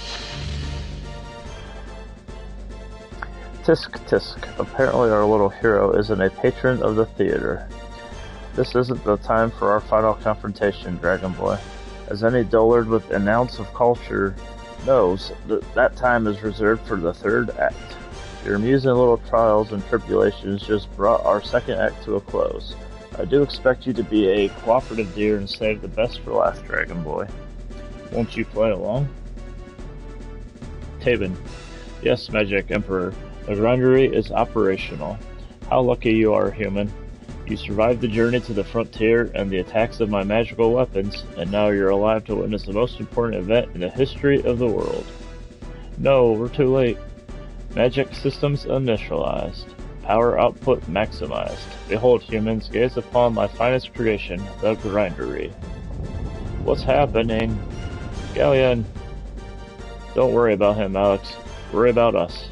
Tisk tisk. Apparently our little hero isn't a patron of the theater. This isn't the time for our final confrontation, Dragon Boy. As any dullard with an ounce of culture knows, that time is reserved for the third act. Your amusing little trials and tribulations just brought our second act to a close. I do expect you to be a cooperative dear and save the best for last, Dragon Boy. Won't you play along? Tabin. Yes, Magic Emperor. The grindery is operational. How lucky you are, human. You survived the journey to the frontier and the attacks of my magical weapons, and now you're alive to witness the most important event in the history of the world. No, we're too late. Magic systems initialized. Power output maximized. Behold, humans, gaze upon my finest creation, the grindery. What's happening? Galleon! Don't worry about him, Alex. Worry about us.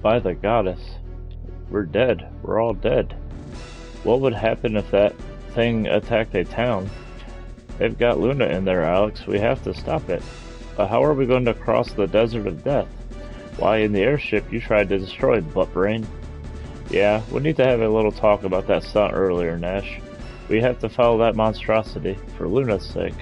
By the goddess. We're dead. We're all dead. What would happen if that thing attacked a town? They've got Luna in there, Alex. We have to stop it. But how are we going to cross the desert of death? Why, in the airship you tried to destroy, buttbrain. Yeah, we need to have a little talk about that stunt earlier, Nash. We have to follow that monstrosity, for Luna's sake.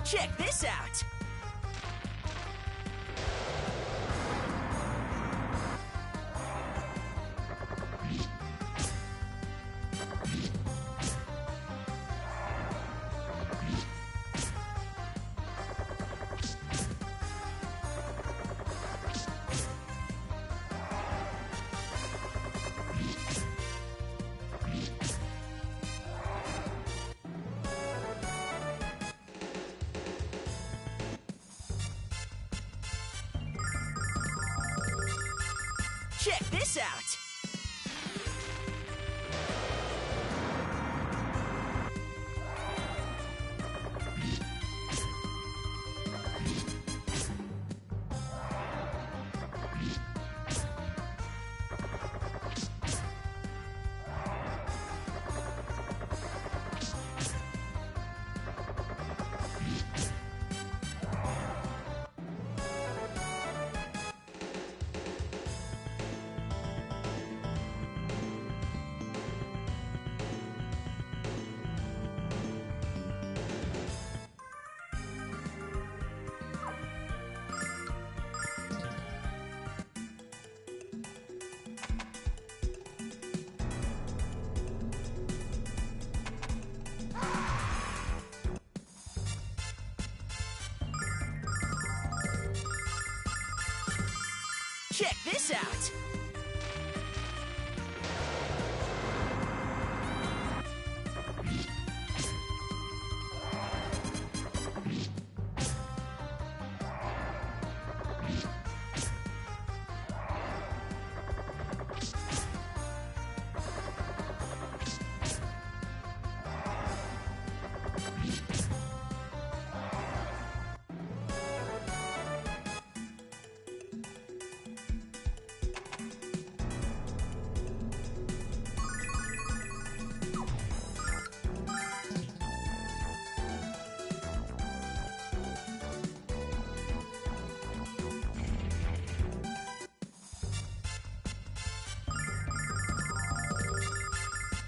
Check this out! Check this out! Check this out!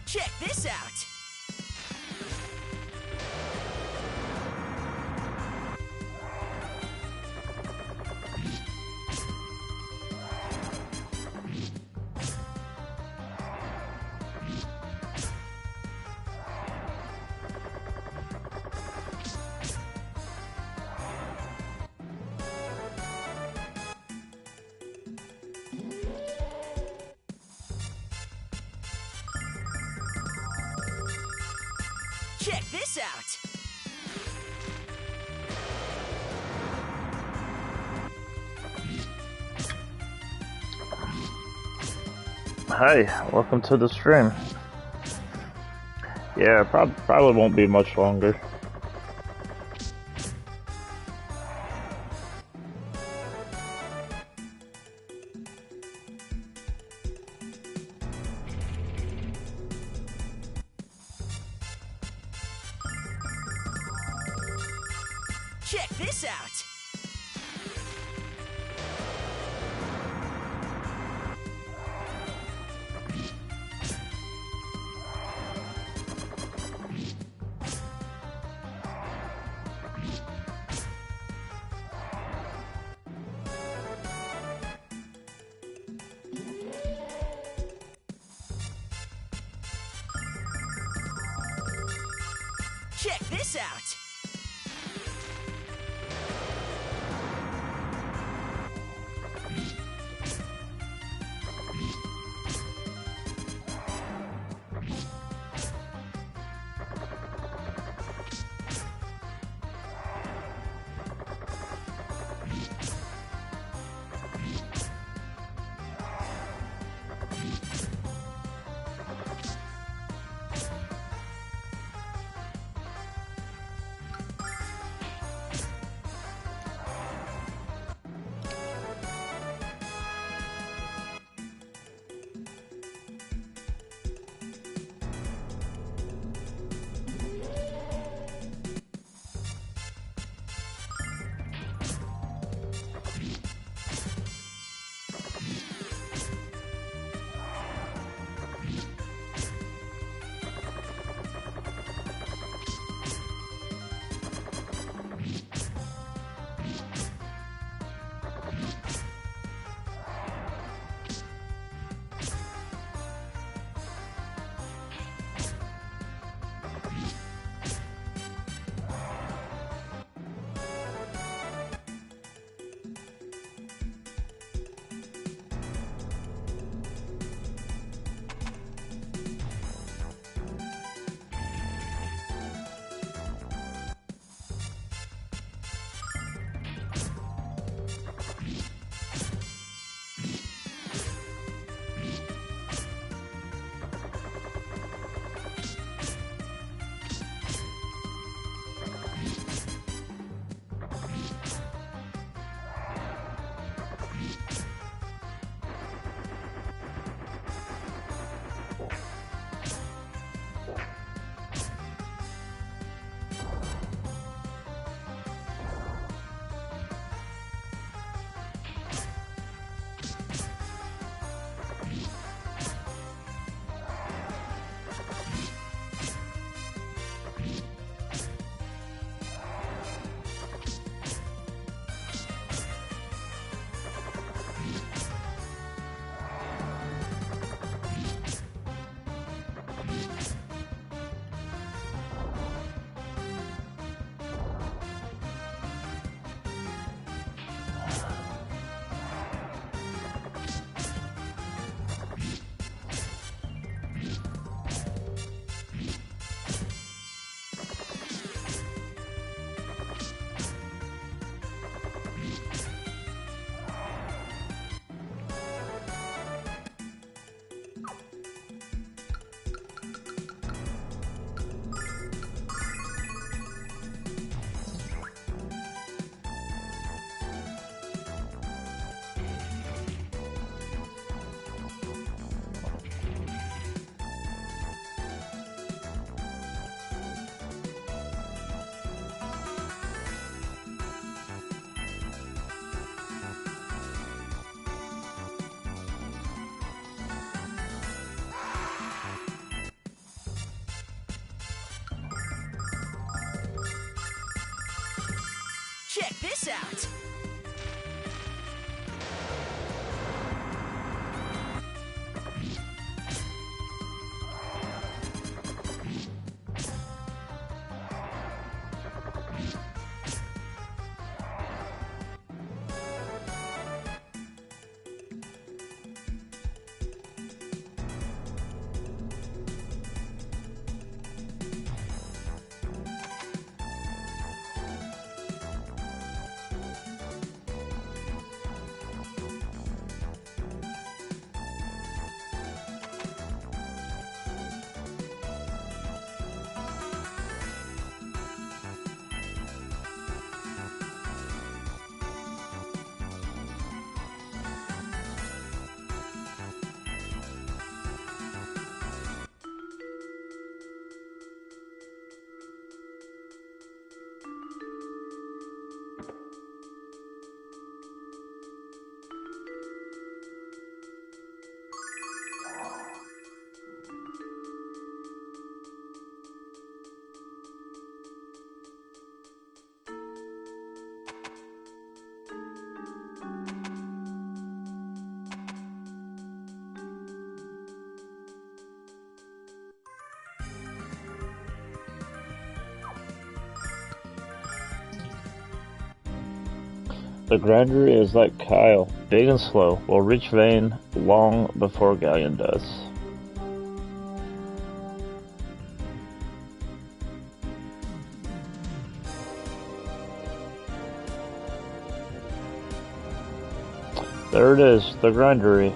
Check this out! Check this out! Hi, welcome to the stream. Yeah, probably won't be much longer. Check this out! Check this out! Check this out! The grandery is like Kyle, big and slow, will reach Vane long before Galleon does. There it is, the grandery.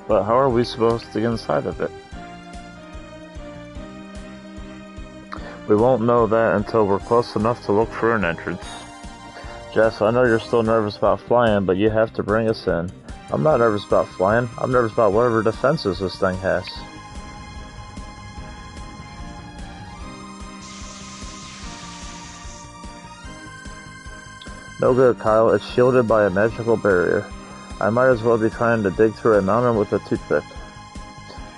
But how are we supposed to get inside of it? We won't know that until we're close enough to look for an entrance. Jess, I know you're still nervous about flying, but you have to bring us in. I'm not nervous about flying. I'm nervous about whatever defenses this thing has. No good, Kyle. It's shielded by a magical barrier. I might as well be trying to dig through a mountain with a toothpick.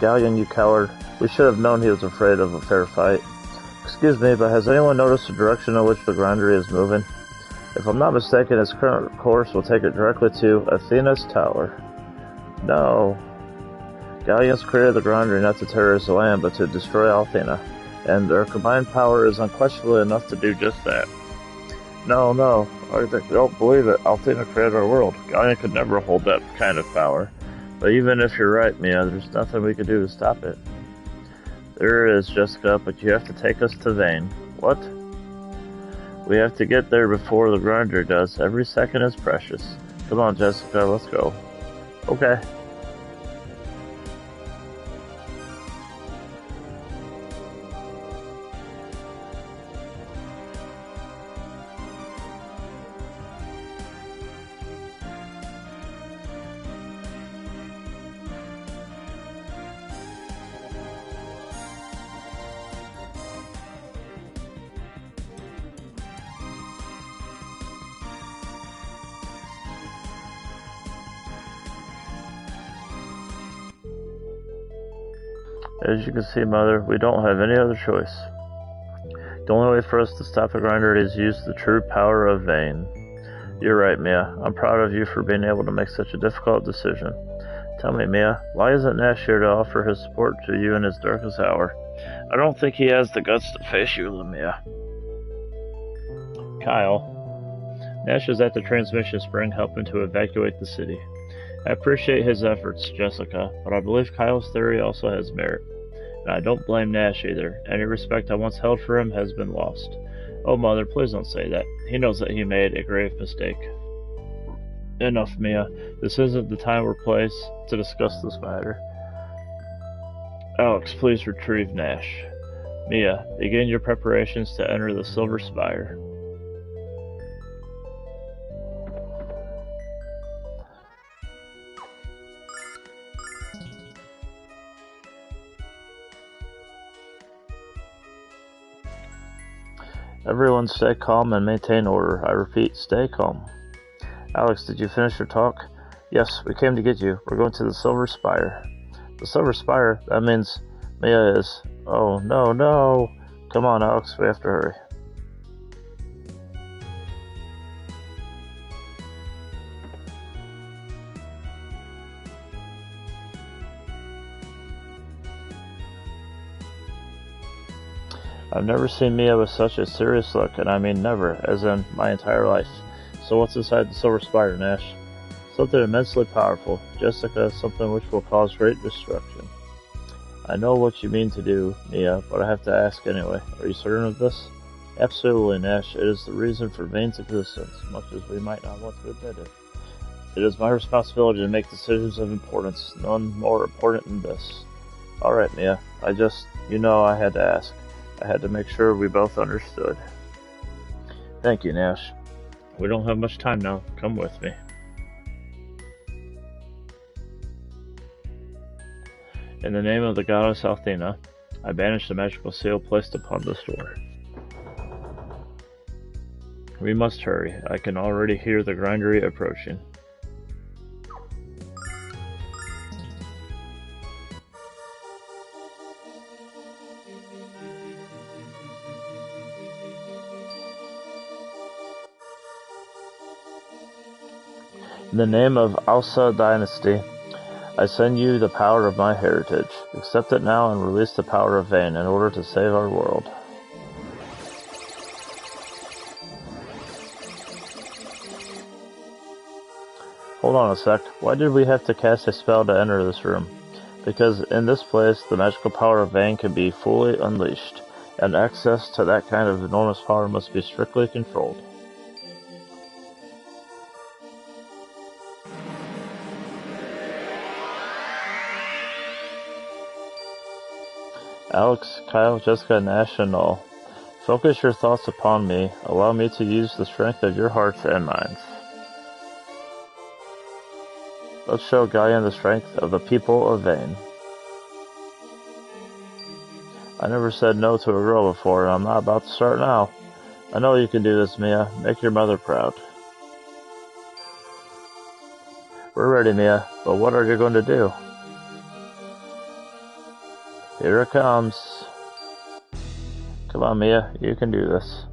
Galleon, you coward. We should have known he was afraid of a fair fight. Excuse me, but has anyone noticed the direction in which the grandery is moving? If I'm not mistaken, its current course will take it directly to Athena's tower. No. Galleons created the grandery not to terrorize the land, but to destroy Athena, and their combined power is unquestionably enough to do just that. No, I don't believe it. Athena created our world. Galleon could never hold that kind of power. But even if you're right, Mia, there's nothing we can do to stop it. There is, Jessica, but you have to take us to Vane. What? We have to get there before the grinder does. Every second is precious. Come on, Jessica, let's go. Okay. As you can see, Mother, we don't have any other choice. The only way for us to stop the grinder is to use the true power of Vane. You're right, Mia. I'm proud of you for being able to make such a difficult decision. Tell me, Mia, why isn't Nash here to offer his support to you in his darkest hour? I don't think he has the guts to face you, Mia. Kyle. Nash is at the transmission spring helping to evacuate the city. I appreciate his efforts, Jessica, but I believe Kyle's theory also has merit. And I don't blame Nash either. Any respect I once held for him has been lost. Oh, Mother, please don't say that. He knows that he made a grave mistake. Enough, Mia. This isn't the time or place to discuss this matter. Alex, please retrieve Nash. Mia, begin your preparations to enter the Silver Spire. Everyone stay calm and maintain order. I repeat, stay calm. Alex, did you finish your talk? Yes, we came to get you. We're going to the Silver Spire. The Silver Spire? That means Mia is... Oh, no, no! Come on, Alex, we have to hurry. I've never seen Mia with such a serious look, and I mean never, as in my entire life. So what's inside the silver spider, Nash? Something immensely powerful. Jessica, something which will cause great destruction. I know what you mean to do, Mia, but I have to ask anyway. Are you certain of this? Absolutely, Nash. It is the reason for Vane's existence, much as we might not want to admit it. It is my responsibility to make decisions of importance, none more important than this. Alright, Mia. I had to ask. I had to make sure we both understood. Thank you, Nash. We don't have much time now. Come with me. In the name of the goddess Althena, I banish the magical seal placed upon this door. We must hurry. I can already hear the grindery approaching. In the name of Alsa Dynasty, I send you the power of my heritage. Accept it now and release the power of Vane in order to save our world. Hold on a sec. Why did we have to cast a spell to enter this room? Because in this place, the magical power of Vane can be fully unleashed, and access to that kind of enormous power must be strictly controlled. Alex, Kyle, Jessica, Nash, and all. Focus your thoughts upon me. Allow me to use the strength of your hearts and minds. Let's show Gaia the strength of the people of Vane. I never said no to a girl before, and I'm not about to start now. I know you can do this, Mia. Make your mother proud. We're ready, Mia, but what are you going to do? Here it comes. Come on, Mia, you can do this.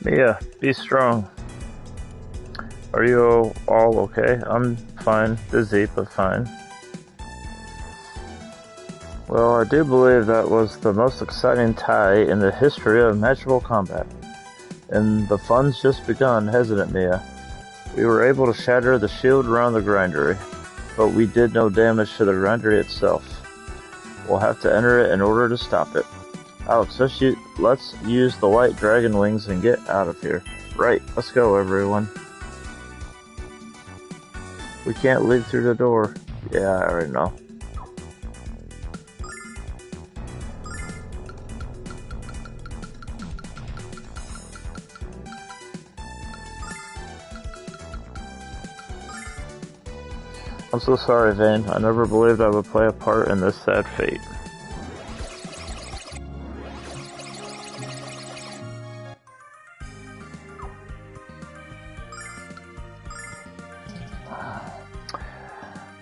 Mia, be strong. Are you all okay? I'm fine. Busy, but fine. Well, I do believe that was the most exciting tie in the history of magical combat. And the fun's just begun, hasn't it, Mia? We were able to shatter the shield around the grindery, but we did no damage to the grindery itself. We'll have to enter it in order to stop it. Alex, let's use the white dragon wings and get out of here. Right, let's go, everyone. We can't leave through the door. Yeah, I already know. I'm so sorry, Vane. I never believed I would play a part in this sad fate.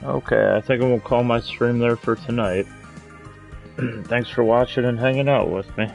Okay, I think I'm gonna call my stream there for tonight. Thanks for watching and hanging out with me.